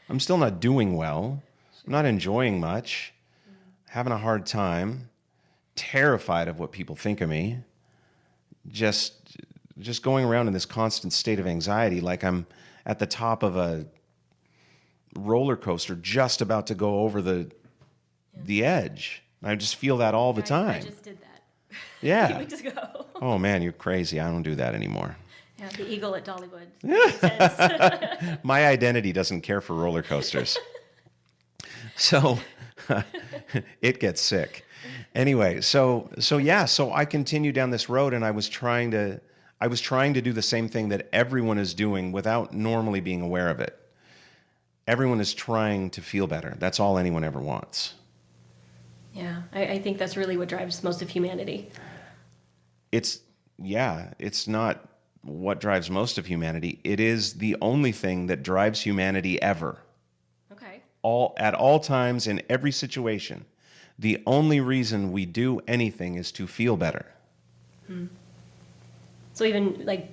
I'm still not doing well. I'm not enjoying much. Having a hard time. Terrified of what people think of me. Just going around in this constant state of anxiety like I'm at the top of a roller coaster just about to go over the edge. I just feel that all the time. I just did that a few Yeah. weeks ago. Oh man, you're crazy. I don't do that anymore. Yeah, the eagle at Dollywood. Intense. My identity doesn't care for roller coasters. So it gets sick. Anyway, so I continued down this road, and I was trying to do the same thing that everyone is doing without normally being aware of it. Everyone is trying to feel better. That's all anyone ever wants. Yeah, I think that's really what drives most of humanity. It's not what drives most of humanity. It is the only thing that drives humanity ever. Okay. At all times, in every situation. The only reason we do anything is to feel better. So even like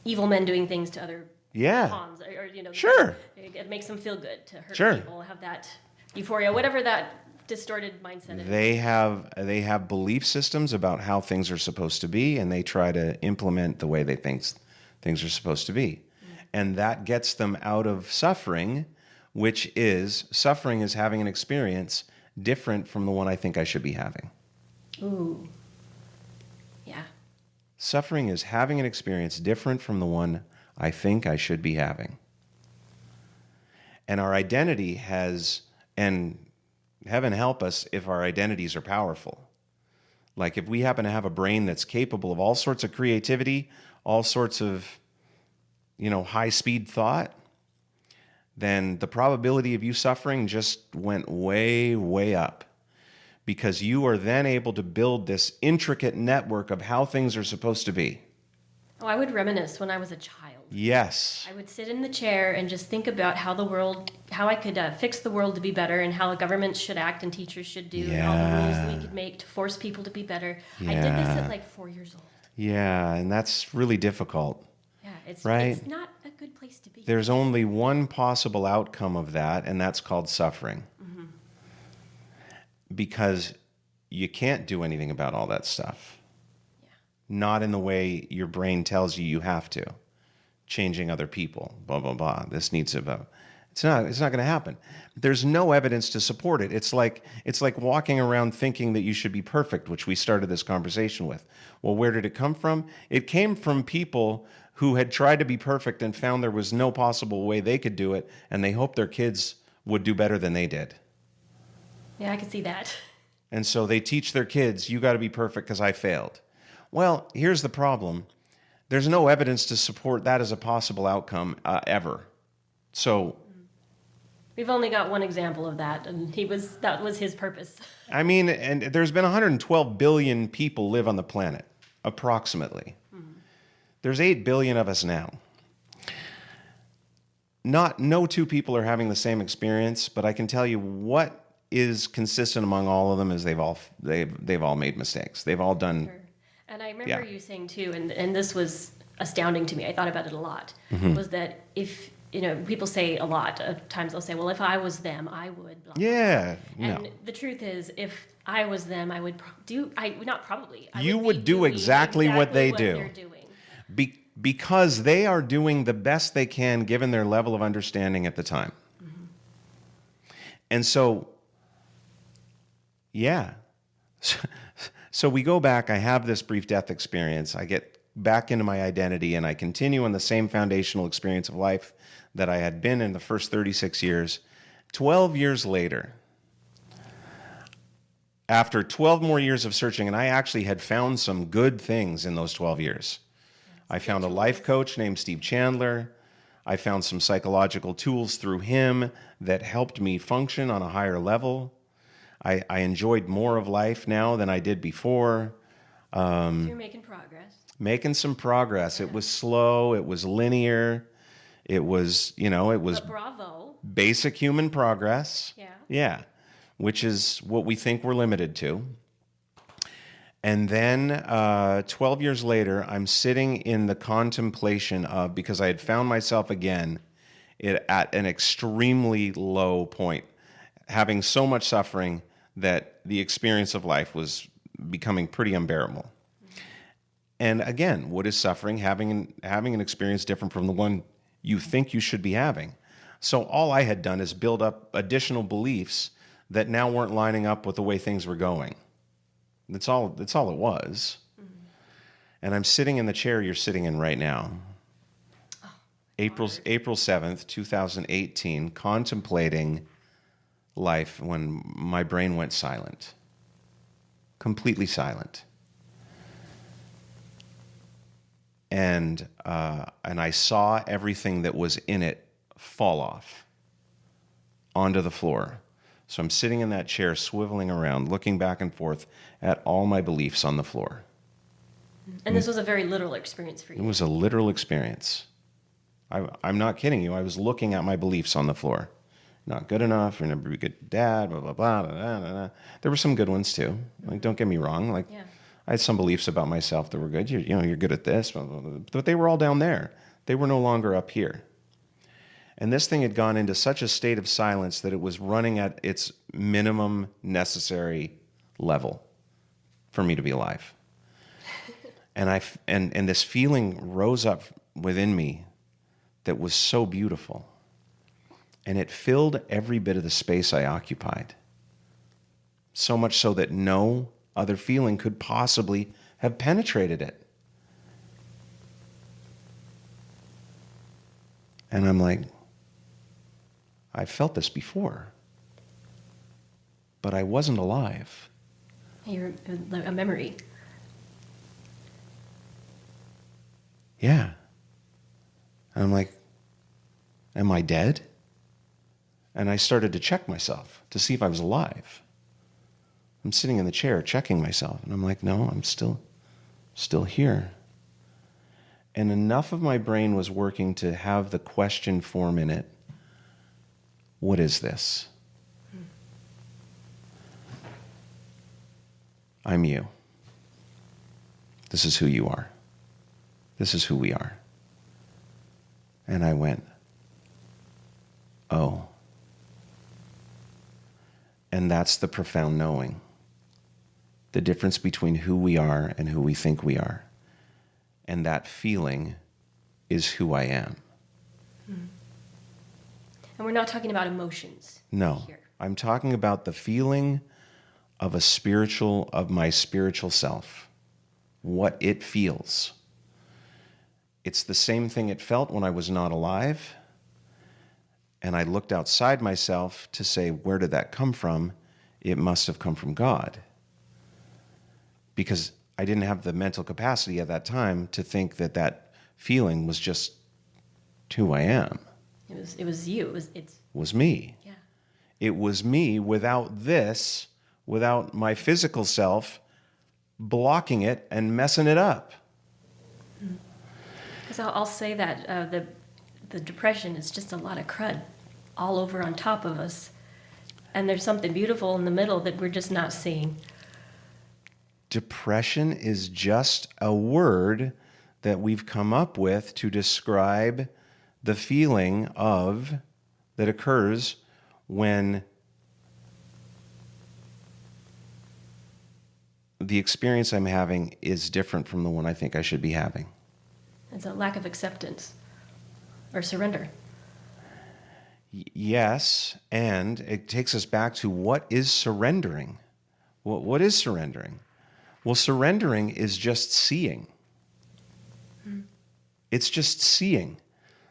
evil men doing things to other pawns, or Sure. It makes them feel good to hurt Sure. people, have that euphoria, whatever that distorted mindset is. They have belief systems about how things are supposed to be, and they try to implement the way they think things are supposed to be. And that gets them out of suffering, which is having an experience different from the one I think I should be having. Ooh. Yeah. Suffering is having an experience different from the one I think I should be having. And our identity and heaven help us if our identities are powerful. Like if we happen to have a brain that's capable of all sorts of creativity, all sorts of, high-speed thought, then the probability of you suffering just went way, way up. Because you are then able to build this intricate network of how things are supposed to be. Oh, I would reminisce when I was a child. Yes. I would sit in the chair and just think about how I could fix the world to be better, and how governments should act and teachers should do, and all the rules we could make to force people to be better. Yeah. I did this at like 4 years old. Yeah, and that's really difficult. Yeah, it's not a good place to be. There's only one possible outcome of that, and that's called suffering. Mm-hmm. Because you can't do anything about all that stuff. Yeah. Not in the way your brain tells you have to. Changing other people, blah, blah, blah. This needs to... It's not going to happen. There's no evidence to support it. It's like walking around thinking that you should be perfect, which we started this conversation with. Well, where did it come from? It came from people who had tried to be perfect and found there was no possible way they could do it, and they hoped their kids would do better than they did. Yeah, I can see that. And so they teach their kids, you got to be perfect because I failed. Well, here's the problem. There's no evidence to support that as a possible outcome ever. So... We've only got one example of that, and that was his purpose. I mean, and there's been 112 billion people live on the planet, approximately. Mm-hmm. There's 8 billion of us now. No two people are having the same experience, but I can tell you what is consistent among all of them is they've all made mistakes. They've all done. Sure. And I remember you saying too, and this was astounding to me. I thought about it a lot. Was that if people say a lot of times they'll say, well, if I was them, I would. Blah, yeah. blah. And the truth is, if I was them, I would do. I not probably. I you would do exactly what they do. They're doing. because they are doing the best they can given their level of understanding at the time. And so, yeah. So we go back, I have this brief death experience, I get back into my identity, and I continue on the same foundational experience of life that I had been in the first 36 years. 12 years later, after 12 more years of searching, and I actually had found some good things in those 12 years. I found a life coach named Steve Chandler. I found some psychological tools through him that helped me function on a higher level. I enjoyed more of life now than I did before. You're making progress. Making some progress. It was slow. It was linear. It was, But bravo. basic human progress. Yeah. Yeah. Which is what we think we're limited to. And then 12 years later, I'm sitting in the contemplation of, because I had found myself again at an extremely low point, having so much suffering that the experience of life was becoming pretty unbearable. And again, what is suffering? Having an experience different from the one you think you should be having. So all I had done is build up additional beliefs that now weren't lining up with the way things were going. That's all it was. And I'm sitting in the chair you're sitting in right now. April 7th, 2018, contemplating life when my brain went silent. Completely silent. And I saw everything that was in it fall off onto the floor. So I'm sitting in that chair, swiveling around, looking back and forth at all my beliefs on the floor. And this was a very literal experience for you. It was a literal experience. I'm not kidding you. I was looking at my beliefs on the floor. Not good enough, you're never a good dad, blah, blah, blah, blah, blah, blah. There were some good ones too. Like, don't get me wrong. Like, Yeah. I had some beliefs about myself that were good. You're good at this, blah, blah, blah. But they were all down there. They were no longer up here. And this thing had gone into such a state of silence that it was running at its minimum necessary level for me to be alive. And this feeling rose up within me that was so beautiful. And it filled every bit of the space I occupied. So much so that no other feeling could possibly have penetrated it. And I'm like, I felt this before, but I wasn't alive. You're a memory. Yeah. And I'm like, am I dead? And I started to check myself to see if I was alive. I'm sitting in the chair checking myself, and I'm like, no, I'm still here. And enough of my brain was working to have the question form in it, what is this? I'm you. This is who you are. This is who we are. And I went, oh. And that's the profound knowing. The difference between who we are and who we think we are. And that feeling is who I am. And we're not talking about emotions. No, Here. I'm talking about the feeling of my spiritual self. What it feels. It's the same thing it felt when I was not alive. And I looked outside myself to say, where did that come from? It must have come from God. Because I didn't have the mental capacity at that time to think that that feeling was just who I am. It was you. It was me. Yeah. It was me without my physical self blocking it and messing it up. Because I'll say that the depression is just a lot of crud all over on top of us. And there's something beautiful in the middle that we're just not seeing. Depression is just a word that we've come up with to describe the feeling that occurs when the experience I'm having is different from the one I think I should be having. It's a lack of acceptance or surrender. Yes, and it takes us back to what is surrendering? What is surrendering? Well, surrendering is just seeing. It's just seeing.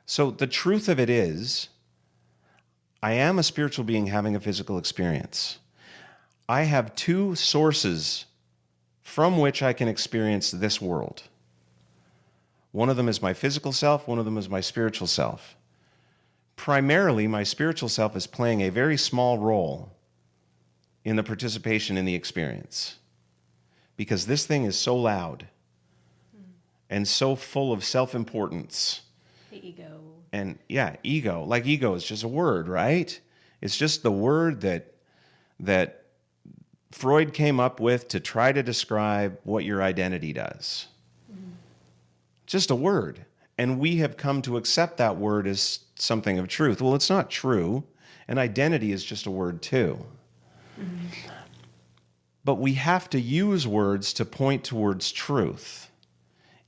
So the truth of it is, I am a spiritual being having a physical experience. I have two sources from which I can experience this world. One of them is my physical self, one of them is my spiritual self. Primarily, my spiritual self is playing a very small role in the participation in the experience, because this thing is so loud and so full of self-importance. The ego. And yeah, ego. Like ego is just a word, right? It's just the word that Freud came up with to try to describe what your identity does. Just a word. And we have come to accept that word as something of truth. Well, it's not true. And identity is just a word too. But we have to use words to point towards truth,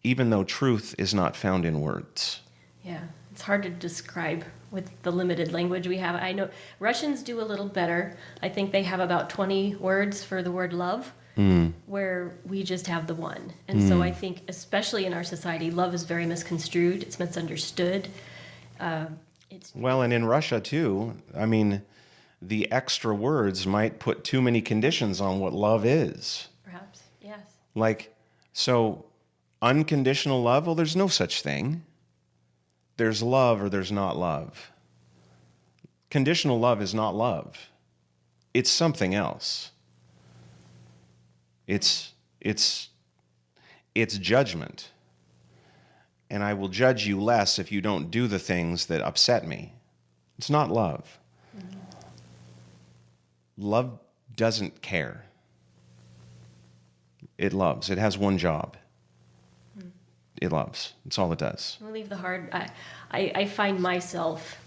even though truth is not found in words. Yeah, it's hard to describe with the limited language we have. I know Russians do a little better. I think they have about 20 words for the word love, where we just have the one. And so I think, especially in our society, love is very misconstrued. It's misunderstood. Well, and in Russia too, I mean, the extra words might put too many conditions on what love is. Perhaps, yes. Like, so unconditional love, well, there's no such thing. There's love or there's not love. Conditional love is not love. It's something else. It's judgment. And I will judge you less if you don't do the things that upset me. It's not love. Love doesn't care. It loves. It has one job. It loves. That's all it does. We'll leave the hard. I find myself,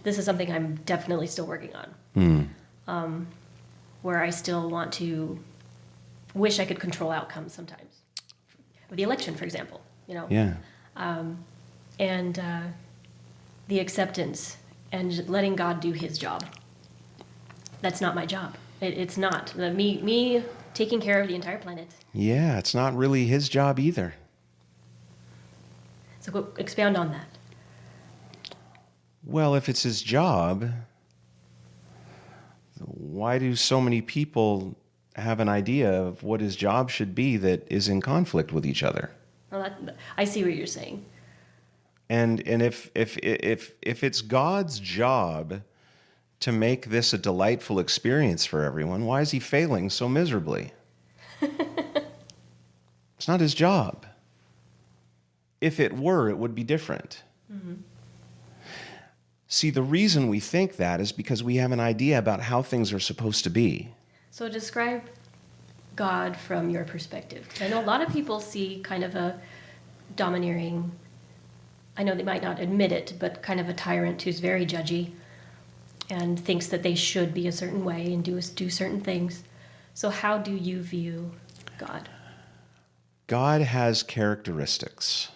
this is something I'm definitely still working on, where I still want to wish I could control outcomes sometimes. The election, for example, Yeah. and the acceptance and letting God do his job. That's not my job. It's not. Me taking care of the entire planet. Yeah, it's not really his job either. So go expound on that. Well, if it's his job, why do so many people have an idea of what his job should be that is in conflict with each other? Well, I see what you're saying. And if it's God's job to make this a delightful experience for everyone, why is he failing so miserably? It's not his job. If it were, it would be different. See, the reason we think that is because we have an idea about how things are supposed to be. So describe God from your perspective. I know a lot of people see kind of a domineering, I know they might not admit it, but kind of a tyrant who's very judgy and thinks that they should be a certain way and do certain things. So how do you view God? God has characteristics.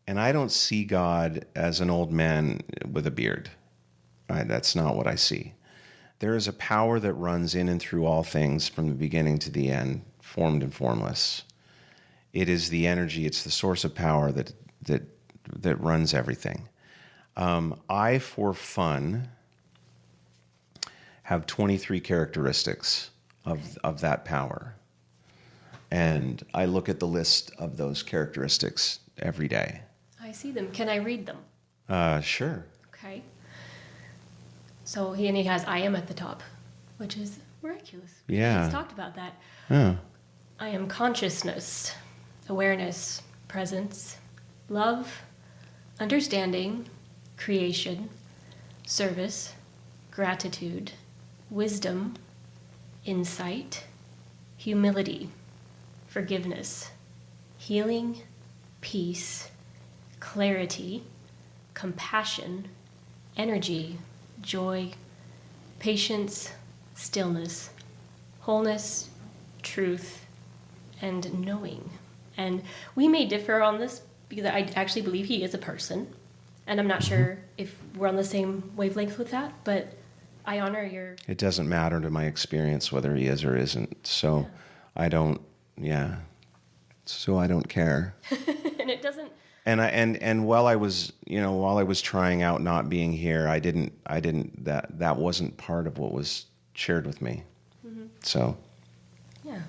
And I don't see God as an old man with a beard. That's not what I see. There is a power that runs in and through all things from the beginning to the end, formed and formless. It is the energy, it's the source of power that runs everything. I, for fun, have 23 characteristics of that power. And I look at the list of those characteristics every day. I see them. Can I read them? Sure. Okay. So he has I am at the top, which is miraculous. Yeah. He's talked about that. Oh. I am consciousness, awareness, presence, love, understanding, creation, service, gratitude, wisdom, insight, humility, forgiveness, healing, peace, clarity, compassion, energy, joy, patience, stillness, wholeness, truth, and knowing. And we may differ on this because I actually believe he is a person. And I'm not sure if we're on the same wavelength with that, but I honor your... It doesn't matter to my experience whether he is or isn't. So Yeah. I don't, yeah. So I don't care. And it doesn't... And while I was, while I was trying out not being here, that wasn't part of what was shared with me. Mm-hmm. So. Yeah.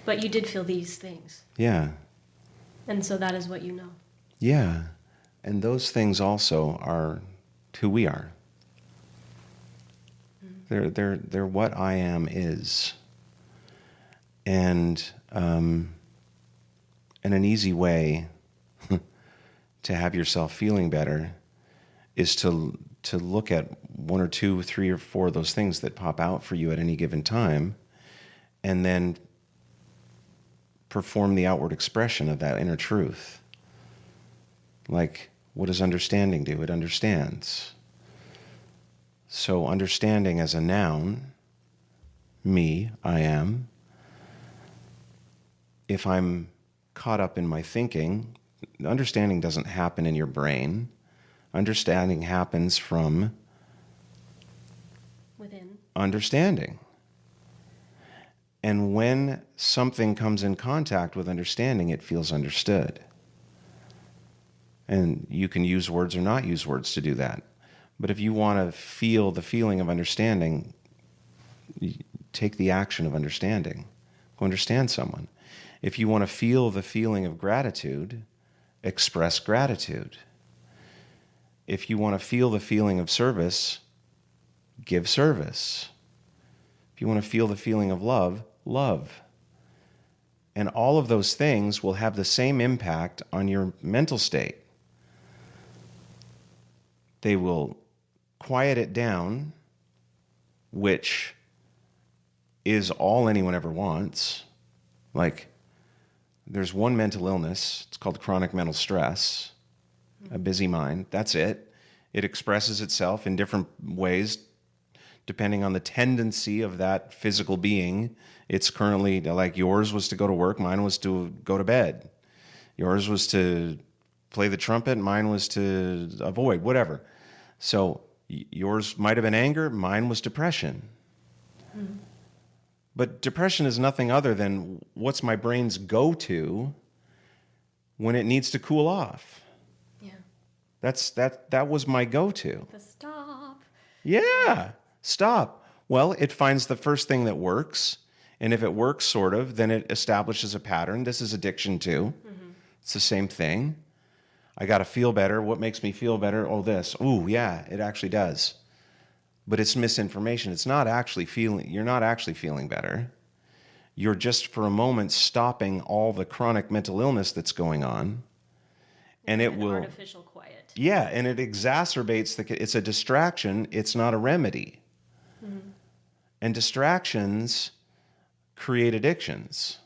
But you did feel these things. Yeah. And so that is what you know. Yeah. And those things also are who we are. They're what I am is. And an easy way to have yourself feeling better is to look at one or two, three or four of those things that pop out for you at any given time, and then perform the outward expression of that inner truth. Like, what does understanding do? It understands. So understanding as a noun, me, I am. If I'm caught up in my thinking, understanding doesn't happen in your brain. Understanding happens from Within. understanding. And when something comes in contact with understanding, it feels understood. And you can use words or not use words to do that. But if you want to feel the feeling of understanding, take the action of understanding. Go understand someone. If you want to feel the feeling of gratitude, express gratitude. If you want to feel the feeling of service, give service. If you want to feel the feeling of love, love. And all of those things will have the same impact on your mental state. They will quiet it down, which is all anyone ever wants. Like, there's one mental illness, it's called chronic mental stress, a busy mind, that's it. It expresses itself in different ways depending on the tendency of that physical being. It's currently, like yours was to go to work, mine was to go to bed. Yours was to play the trumpet, mine was to avoid, whatever. So yours might have been anger, mine was depression. But depression is nothing other than what's my brain's go-to when it needs to cool off. Yeah. That was my go-to. The stop. Yeah, stop. Well, it finds the first thing that works, and if it works sort of, then it establishes a pattern. This is addiction too. Mm-hmm. It's the same thing. I got to feel better. What makes me feel better? Oh, this. Ooh, yeah, it actually does. But it's misinformation. It's not actually feeling, you're not actually feeling better. You're just for a moment stopping all the chronic mental illness that's going on. And it will... artificial quiet. Yeah, and it exacerbates it's a distraction, it's not a remedy. Mm-hmm. And distractions create addictions.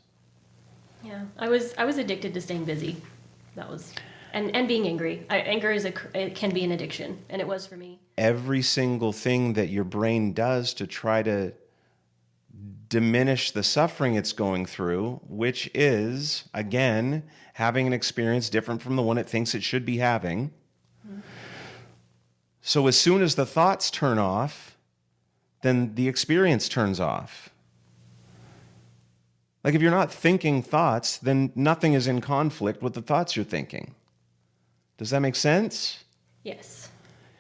Yeah, I was addicted to staying busy. That was... And being angry. Anger it can be an addiction, and it was for me. Every single thing that your brain does to try to diminish the suffering it's going through, which is, again, having an experience different from the one it thinks it should be having. Mm-hmm. So as soon as the thoughts turn off, then the experience turns off. Like if you're not thinking thoughts, then nothing is in conflict with the thoughts you're thinking. Does that make sense? Yes,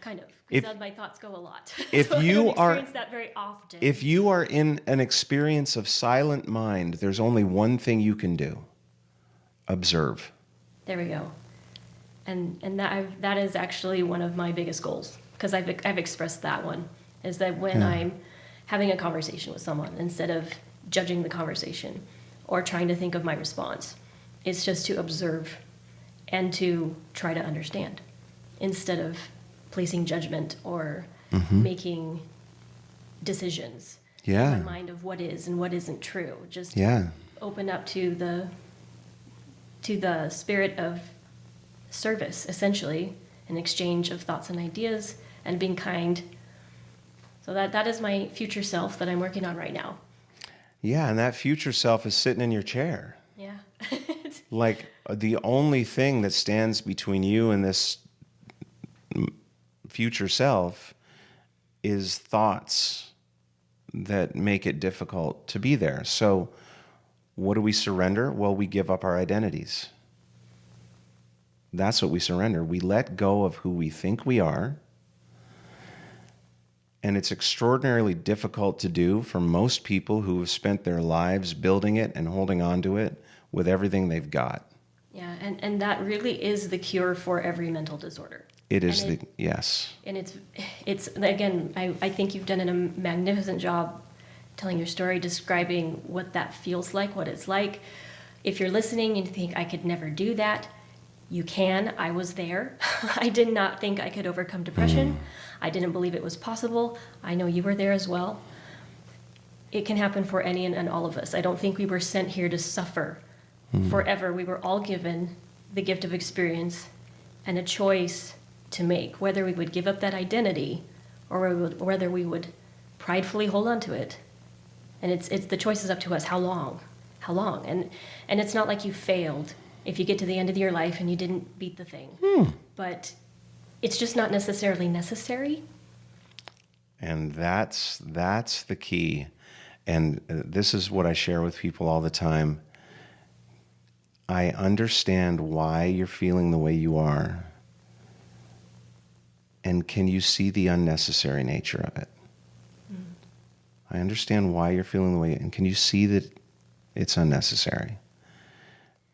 kind of. Because my thoughts go a lot. If so you I don't experience that very often. If you are in an experience of silent mind, there's only one thing you can do: observe. There we go. And that is actually one of my biggest goals, because I've expressed that one, is that when I'm having a conversation with someone, instead of judging the conversation or trying to think of my response, it's just to observe and to try to understand instead of placing judgment or making decisions in my mind of what is and what isn't true. Just open up to the spirit of service, essentially, an exchange of thoughts and ideas, and being kind. So that is my future self that I'm working on right now. Yeah, and that future self is sitting in your chair. Yeah. Like the only thing that stands between you and this future self is thoughts that make it difficult to be there. So what do we surrender? Well, we give up our identities. That's what we surrender. We let go of who we think we are. And it's extraordinarily difficult to do for most people who have spent their lives building it and holding on to it with everything they've got. Yeah, and that really is the cure for every mental disorder. It is yes. And it's again, I think you've done a magnificent job telling your story, describing what that feels like, what it's like. If you're listening and you think, I could never do that, you can. I was there. I did not think I could overcome depression. I didn't believe it was possible. I know you were there as well. It can happen for any and all of us. I don't think we were sent here to suffer forever. We were all given the gift of experience and a choice to make, whether we would give up that identity or whether we would pridefully hold on to it. And it's the choice is up to us. How long? And it's not like you failed if you get to the end of your life and you didn't beat the thing. But it's just not necessarily necessary. And that's the key. And this is what I share with people all the time. I understand why you're feeling the way you are. And can you see the unnecessary nature of it? I understand why you're feeling the way, and can you see that it's unnecessary?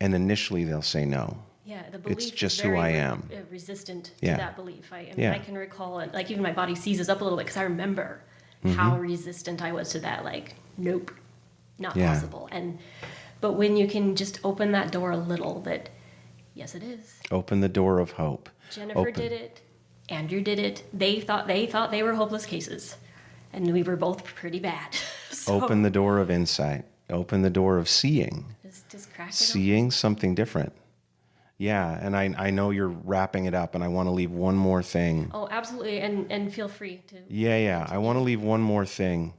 And initially they'll say no. Yeah, the belief it's just is very who I am. Resistant Yeah. to that belief. I mean, Yeah. I can recall it, like even my body seizes up a little bit because I remember how resistant I was to that. Like, nope, not Yeah. possible. But when you can just open that door a little, that yes, it is. Open the door of hope. Jennifer did it. Andrew did it. They thought they were hopeless cases, and we were both pretty bad. So Open the door of insight. Open the door of seeing. just crack it Seeing something different. Yeah, and I know you're wrapping it up, and I want to leave one more thing. Oh, absolutely, and feel free to. Yeah. I want to leave one more thing,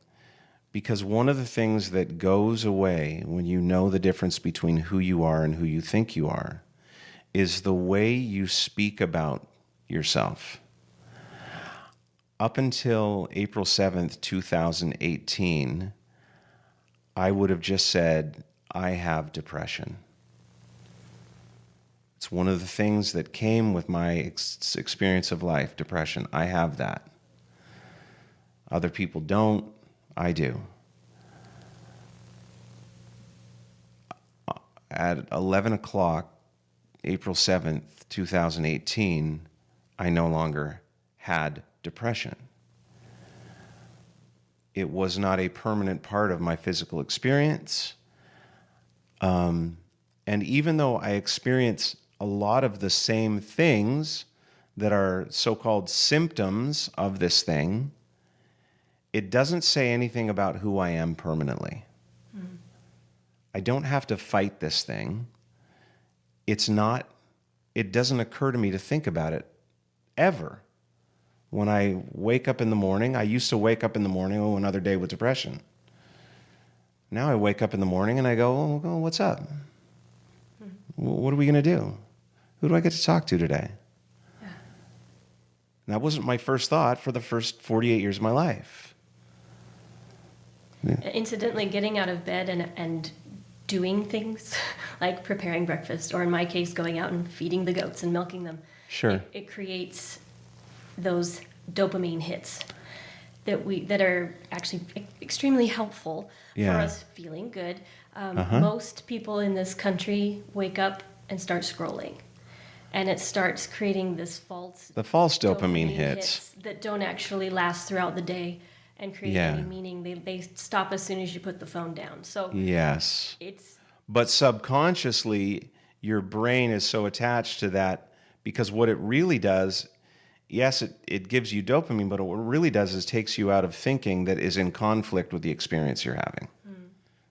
because one of the things that goes away when you know the difference between who you are and who you think you are is the way you speak about yourself. Up until April 7th, 2018, I would have just said, I have depression. It's one of the things that came with my experience of life, depression. I have that. Other people don't. I do. At 11 o'clock, April 7th, 2018, I no longer had depression. It was not a permanent part of my physical experience. And even though I experience a lot of the same things that are so-called symptoms of this thing, it doesn't say anything about who I am permanently. I don't have to fight this thing. It doesn't occur to me to think about it ever. When I wake up in the morning, I used to wake up in the morning, another day with depression. Now I wake up in the morning and I go, oh, what's up? What are we going to do? Who do I get to talk to today? Yeah. And that wasn't my first thought for the first 48 years of my life. Yeah. Incidentally, getting out of bed and doing things like preparing breakfast, or in my case, going out and feeding the goats and milking them. Sure. It creates those dopamine hits that are actually extremely helpful for us feeling good. Most people in this country wake up and start scrolling, and it starts creating this false dopamine hits that don't actually last throughout the day and create any meaning. They stop as soon as you put the phone down. So yes, but subconsciously your brain is so attached to that, because what it really does, yes, it gives you dopamine, but what it really does is takes you out of thinking that is in conflict with the experience you're having.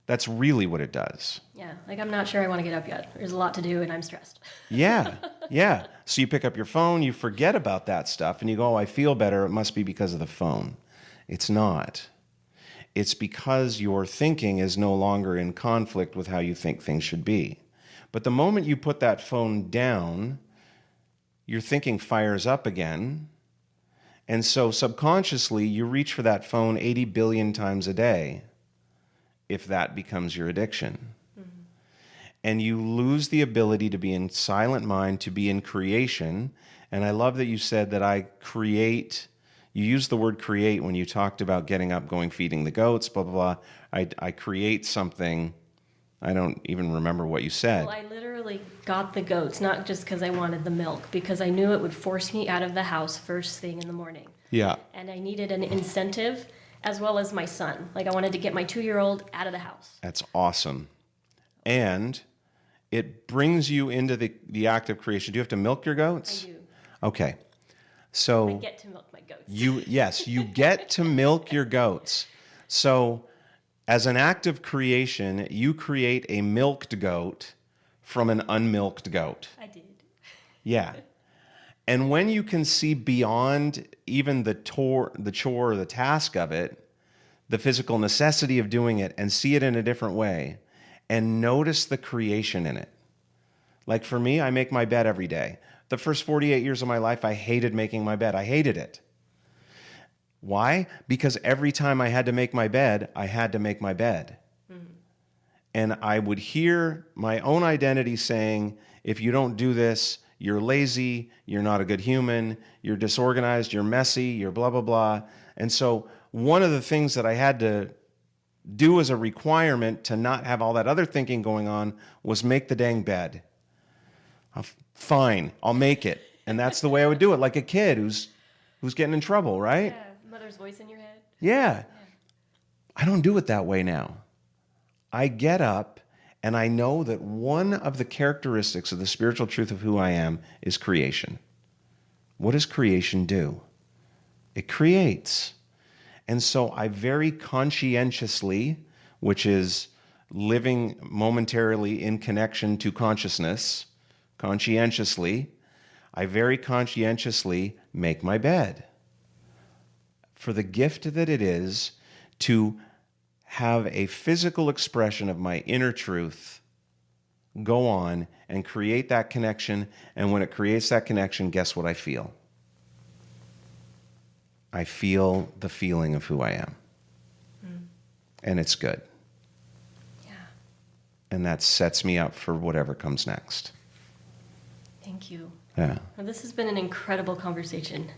That's really what it does. Yeah, like I'm not sure I want to get up yet. There's a lot to do and I'm stressed. Yeah. So you pick up your phone, you forget about that stuff, and you go, oh, I feel better. It must be because of the phone. It's not. It's because your thinking is no longer in conflict with how you think things should be. But the moment you put that phone down, your thinking fires up again. And so subconsciously, you reach for that phone 80 billion times a day, if that becomes your addiction. And you lose the ability to be in silent mind, to be in creation. And I love that you said that I create. You used the word create when you talked about getting up, going, feeding the goats, blah, blah, blah. I create something. I don't even remember what you said. Well, I literally got the goats, not just because I wanted the milk, because I knew it would force me out of the house first thing in the morning. Yeah. And I needed an incentive, as well as my son. Like, I wanted to get my 2-year-old out of the house. That's awesome. And it brings you into the act of creation. Do you have to milk your goats? I do. Okay. So I get to milk my goats. you get to milk your goats. So as an act of creation, you create a milked goat from an unmilked goat. I did. Yeah. And when you can see beyond even the chore or the task of it, the physical necessity of doing it, and see it in a different way, and notice the creation in it. Like for me, I make my bed every day. The first 48 years of my life, I hated making my bed. I hated it. Why? Because every time I had to make my bed, I had to make my bed. And I would hear my own identity saying, if you don't do this, you're lazy, you're not a good human, you're disorganized, you're messy, you're blah, blah, blah. And so one of the things that I had to do as a requirement to not have all that other thinking going on was make the dang bed. Fine, I'll make it. And that's the way I would do it, like a kid who's getting in trouble, right? Yeah, mother's voice in your head. Yeah. I don't do it that way now. I get up and I know that one of the characteristics of the spiritual truth of who I am is creation. What does creation do? It creates. And so I very conscientiously, which is living momentarily in connection to consciousness, I very conscientiously make my bed. For the gift that it is to have a physical expression of my inner truth go on and create that connection. And when it creates that connection, guess what I feel? I feel the feeling of who I am. And it's good. Yeah. And that sets me up for whatever comes next. Thank you. Yeah. Well, this has been an incredible conversation.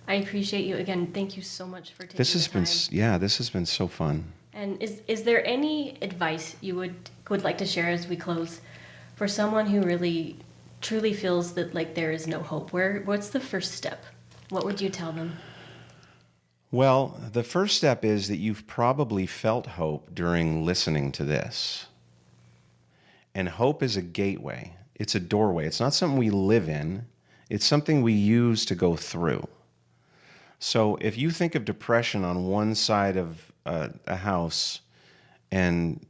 I appreciate you again. Thank you so much for taking This has the time. this has been so fun. And is there any advice you would like to share as we close for someone who really truly feels that like there is no hope? What's the first step? What would you tell them? Well, the first step is that you've probably felt hope during listening to this. And hope is a gateway. It's a doorway. It's not something we live in. It's something we use to go through. So if you think of depression on one side of a house and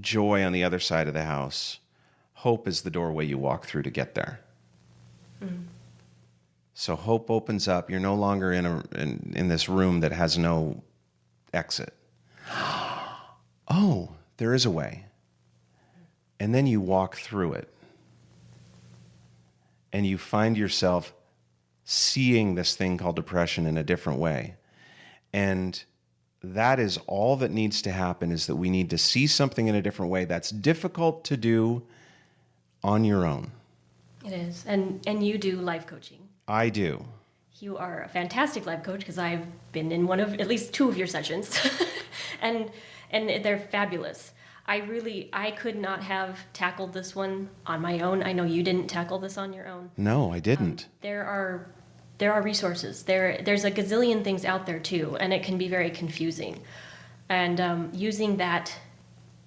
joy on the other side of the house, hope is the doorway you walk through to get there. So hope opens up. You're no longer in this room that has no exit. Oh, there is a way. And then you walk through it. And you find yourself seeing this thing called depression in a different way. And that is all that needs to happen, is that we need to see something in a different way. That's difficult to do on your own. It is. And you do life coaching. I do. You are a fantastic life coach because I've been in at least 2 of your sessions. and they're fabulous. I could not have tackled this one on my own. I know you didn't tackle this on your own. No, I didn't. There are resources. There's a gazillion things out there too, and it can be very confusing. And using that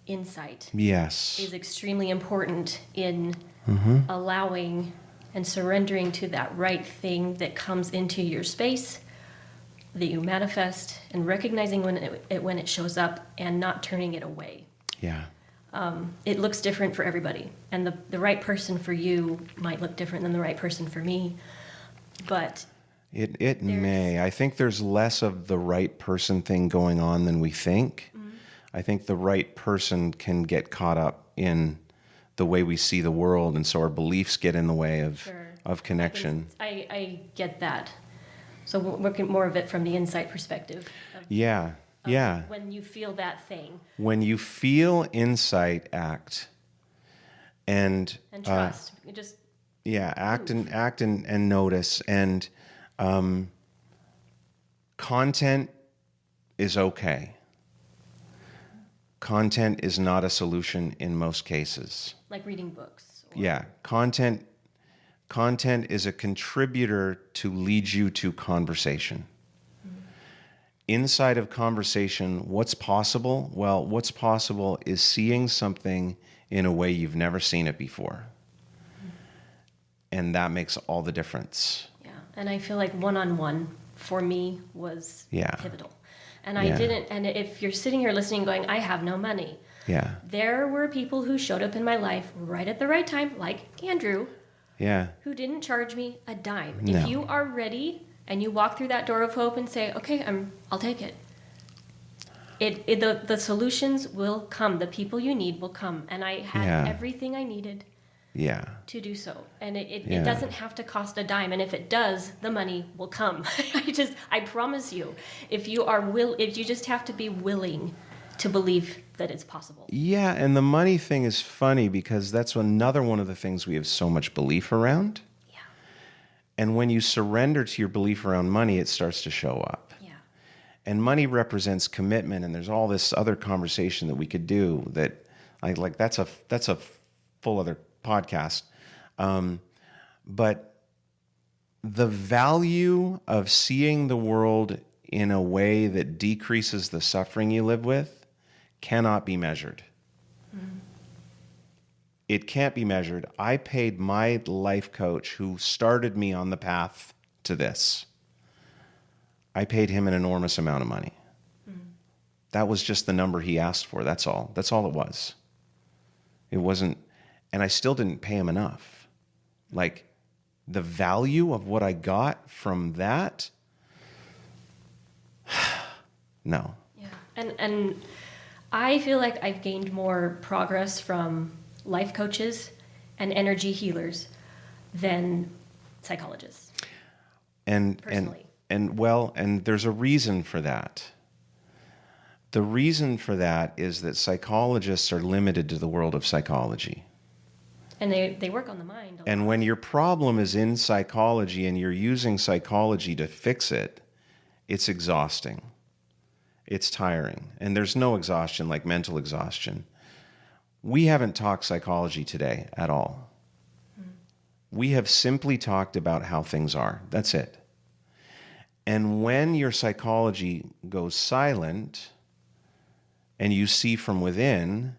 insight is extremely important in allowing and surrendering to that right thing that comes into your space that you manifest, and recognizing when it shows up and not turning it away. Yeah. It looks different for everybody, and the right person for you might look different than the right person for me, but it may. I think there's less of the right person thing going on than we think. I think the right person can get caught up in the way we see the world, and so our beliefs get in the way of Sure. connection. I get that. So we're working more of it from the insight perspective. Yeah, yeah. When you feel that thing. When you feel insight, act, and trust. Just act move. and notice, and content is okay. Content is not a solution in most cases. Like reading books. Yeah, content is a contributor to lead you to conversation. Mm-hmm. Inside of conversation, what's possible? Well, what's possible is seeing something in a way you've never seen it before. Mm-hmm. And that makes all the difference. Yeah, and I feel like one-on-one for me was pivotal. And I didn't, and if you're sitting here listening going, I have no money. Yeah. There were people who showed up in my life right at the right time, like Andrew, who didn't charge me a dime. No. If you are ready and you walk through that door of hope and say, okay, I'll take it. The solutions will come. The people you need will come. And I had everything I needed to do so. And it doesn't have to cost a dime. And if it does, the money will come. I promise you, if you just have to be willing to believe that it's possible. Yeah, and the money thing is funny because that's another one of the things we have so much belief around. Yeah. And when you surrender to your belief around money, it starts to show up. Yeah. And money represents commitment, and there's all this other conversation that we could do that that's a full other podcast. But the value of seeing the world in a way that decreases the suffering you live with cannot be measured. Mm. It can't be measured. I paid my life coach who started me on the path to this. I paid him an enormous amount of money. Mm. That was just the number he asked for. That's all. That's all it was. It wasn't, and I still didn't pay him enough. Like, the value of what I got from that, no. Yeah, and I feel like I've gained more progress from life coaches and energy healers than psychologists. Personally. And there's a reason for that. The reason for that is that psychologists are limited to the world of psychology. And they work on the mind. And when your problem is in psychology and you're using psychology to fix it, it's exhausting. It's tiring. And there's no exhaustion like mental exhaustion. We haven't talked psychology today at all. We have simply talked about how things are. That's it. And when your psychology goes silent and you see from within,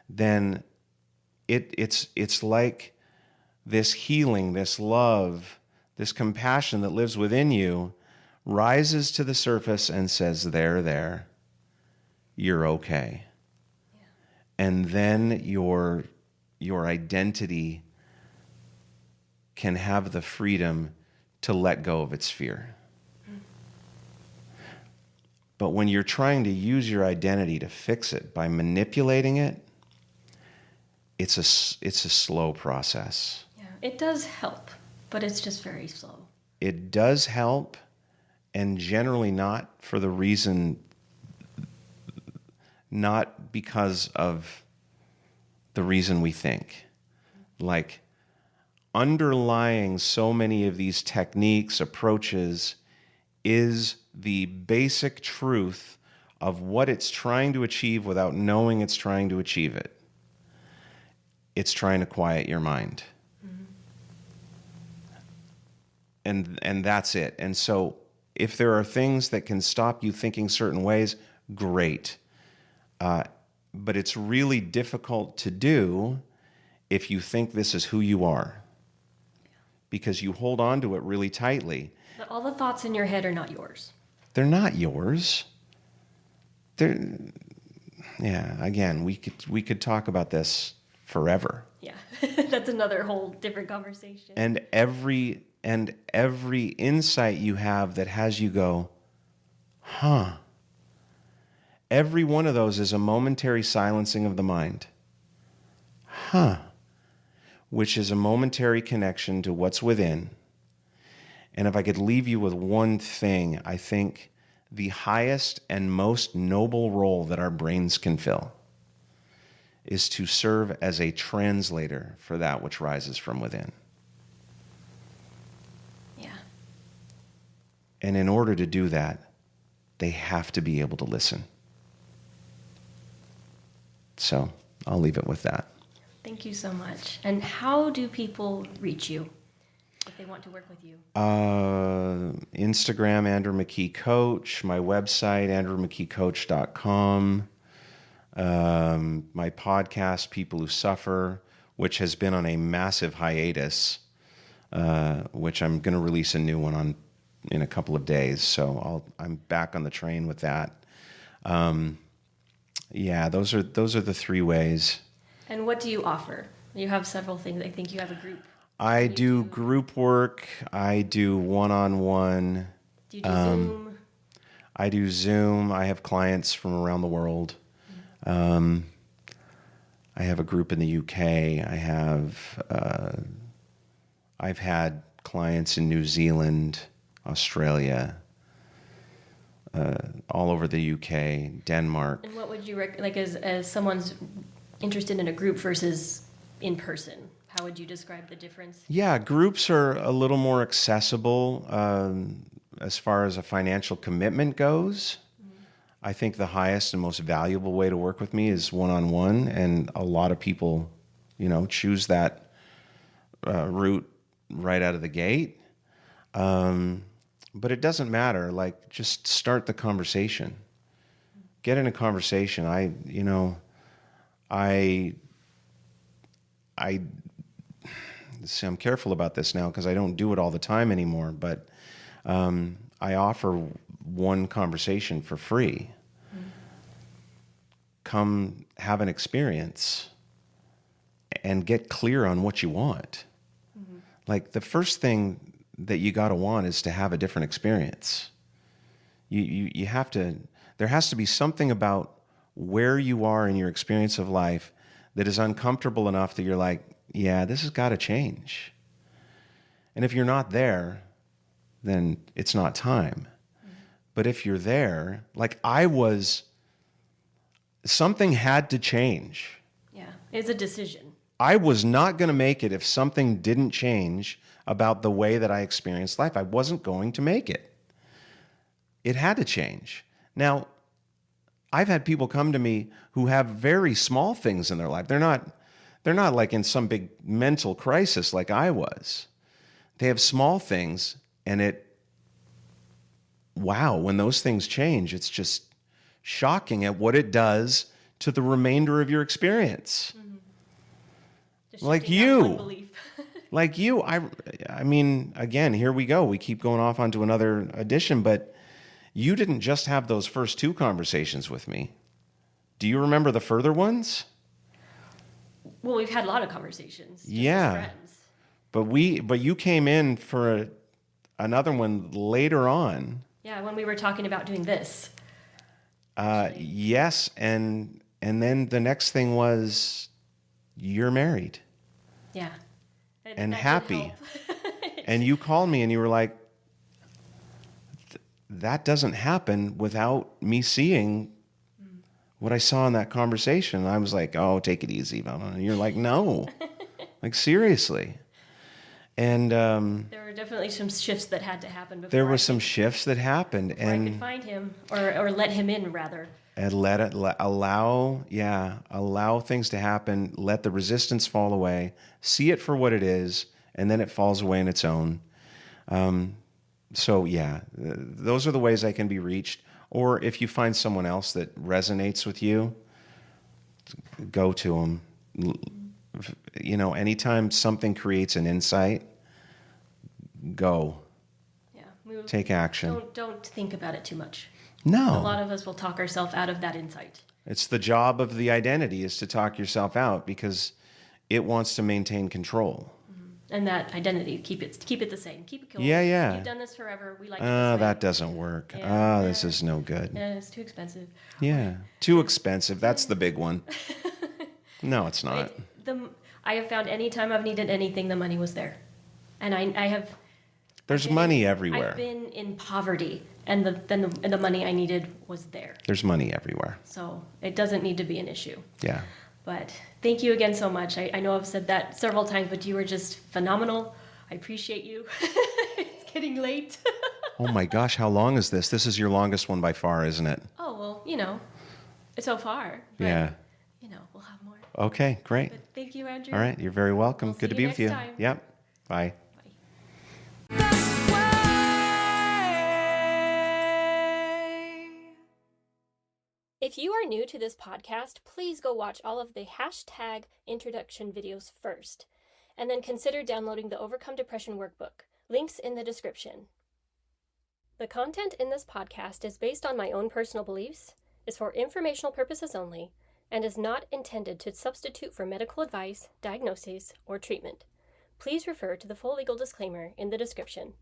then it's like this healing, this love, this compassion that lives within you rises to the surface and says, there, you're okay. Yeah. And then your identity can have the freedom to let go of its fear. Mm. But when you're trying to use your identity to fix it by manipulating it, it's a slow process. Yeah, it does help, but it's just very slow. It does help, and generally not for the reason, not because of the reason we think. Like, underlying so many of these techniques, approaches, is the basic truth of what it's trying to achieve without knowing it's trying to achieve it. It's trying to quiet your mind. Mm-hmm. And that's it. And so if there are things that can stop you thinking certain ways, great. But it's really difficult to do if you think this is who you are. Because you hold on to it really tightly. But all the thoughts in your head are not yours. They're not yours. Again, we could talk about this forever. Yeah, that's another whole different conversation. And every insight you have that has you go, every one of those is a momentary silencing of the mind. which is a momentary connection to what's within. And if I could leave you with one thing, I think the highest and most noble role that our brains can fill is to serve as a translator for that which rises from within. Yeah. And in order to do that, they have to be able to listen. So I'll leave it with that. Thank you so much. And how do people reach you if they want to work with you? Instagram, Andrew McKee Coach. My website, andrewmckeecoach.com. My podcast, People Who Suffer, which has been on a massive hiatus, which I'm going to release a new one in a couple of days. So I'm back on the train with that. Yeah, those are the three ways. And what do you offer? You have several things. I think you have a group. I do group work. I do one-on-one. Do you do Zoom? I do Zoom. I have clients from around the world. I have a group in the UK. I've had clients in New Zealand, Australia, all over the UK, Denmark. And what would you as someone's interested in a group versus in person? How would you describe the difference? Yeah, groups are a little more accessible as far as a financial commitment goes. I think the highest and most valuable way to work with me is one-on-one, and a lot of people, choose that route right out of the gate. But it doesn't matter. Like, just start the conversation. Get in a conversation. See, I'm careful about this now because I don't do it all the time anymore, but I offer one conversation for free. Come have an experience and get clear on what you want. Like, the first thing that you got to want is to have a different experience. You have to, there has to be something about where you are in your experience of life that is uncomfortable enough that you're like, yeah, this has got to change. And if you're not there, then it's not time. But if you're there, like something had to change. Yeah, it's a decision. I was not going to make it if something didn't change about the way that I experienced life. I wasn't going to make it. It had to change. Now, I've had people come to me who have very small things in their life. They're not like in some big mental crisis like I was. They have small things, and when those things change, it's just shocking at what it does to the remainder of your experience. Like you. Like you, I mean, again, here we go. We keep going off onto another edition, but you didn't just have those first two conversations with me. Do you remember the further ones? Well, we've had a lot of conversations. Yeah. As friends. But you came in for another one later on. Yeah, when we were talking about doing this. Yes, and then the next thing was you're married. Yeah. And that happy. And you called me and you were like, that doesn't happen without me seeing what I saw in that conversation. And I was like, oh, take it easy, Valentine. And you're like, no. Like, seriously. And there were definitely some shifts that had to happen before. There were some shifts that happened. And I could find him, or let him in, rather. And allow things to happen, let the resistance fall away, see it for what it is, and then it falls away on its own. So yeah, those are the ways I can be reached. Or if you find someone else that resonates with you, go to them. Anytime something creates an insight, go. Yeah. Take action. Don't think about it too much. No. A lot of us will talk ourselves out of that insight. It's the job of the identity is to talk yourself out because it wants to maintain control. And that identity, keep it the same. Keep it cool. Yeah. You've done this forever. We like it this way. That doesn't work. Yeah. This is no good. Yeah, it's too expensive. Yeah, too expensive. That's the big one. No, it's not. I have found any time I've needed anything, the money was there. And I have... There's money everywhere. I've been in poverty, and the money I needed was there. There's money everywhere. So it doesn't need to be an issue. Yeah. But thank you again so much. I know I've said that several times, but you were just phenomenal. I appreciate you. It's getting late. Oh my gosh, how long is this? This is your longest one by far, isn't it? Oh, well, you know, so far. But, Yeah. you know, we'll have more. Okay, great. But thank you, Andrew. All right, you're very welcome. We'll Good to see be you with you. next time. Yep. Bye. Bye. If you are new to this podcast, please go watch all of the hashtag introduction videos first, and then consider downloading the Overcome Depression workbook. Links in the description. The content in this podcast is based on my own personal beliefs, is for informational purposes only, and is not intended to substitute for medical advice, diagnosis, or treatment. Please refer to the full legal disclaimer in the description.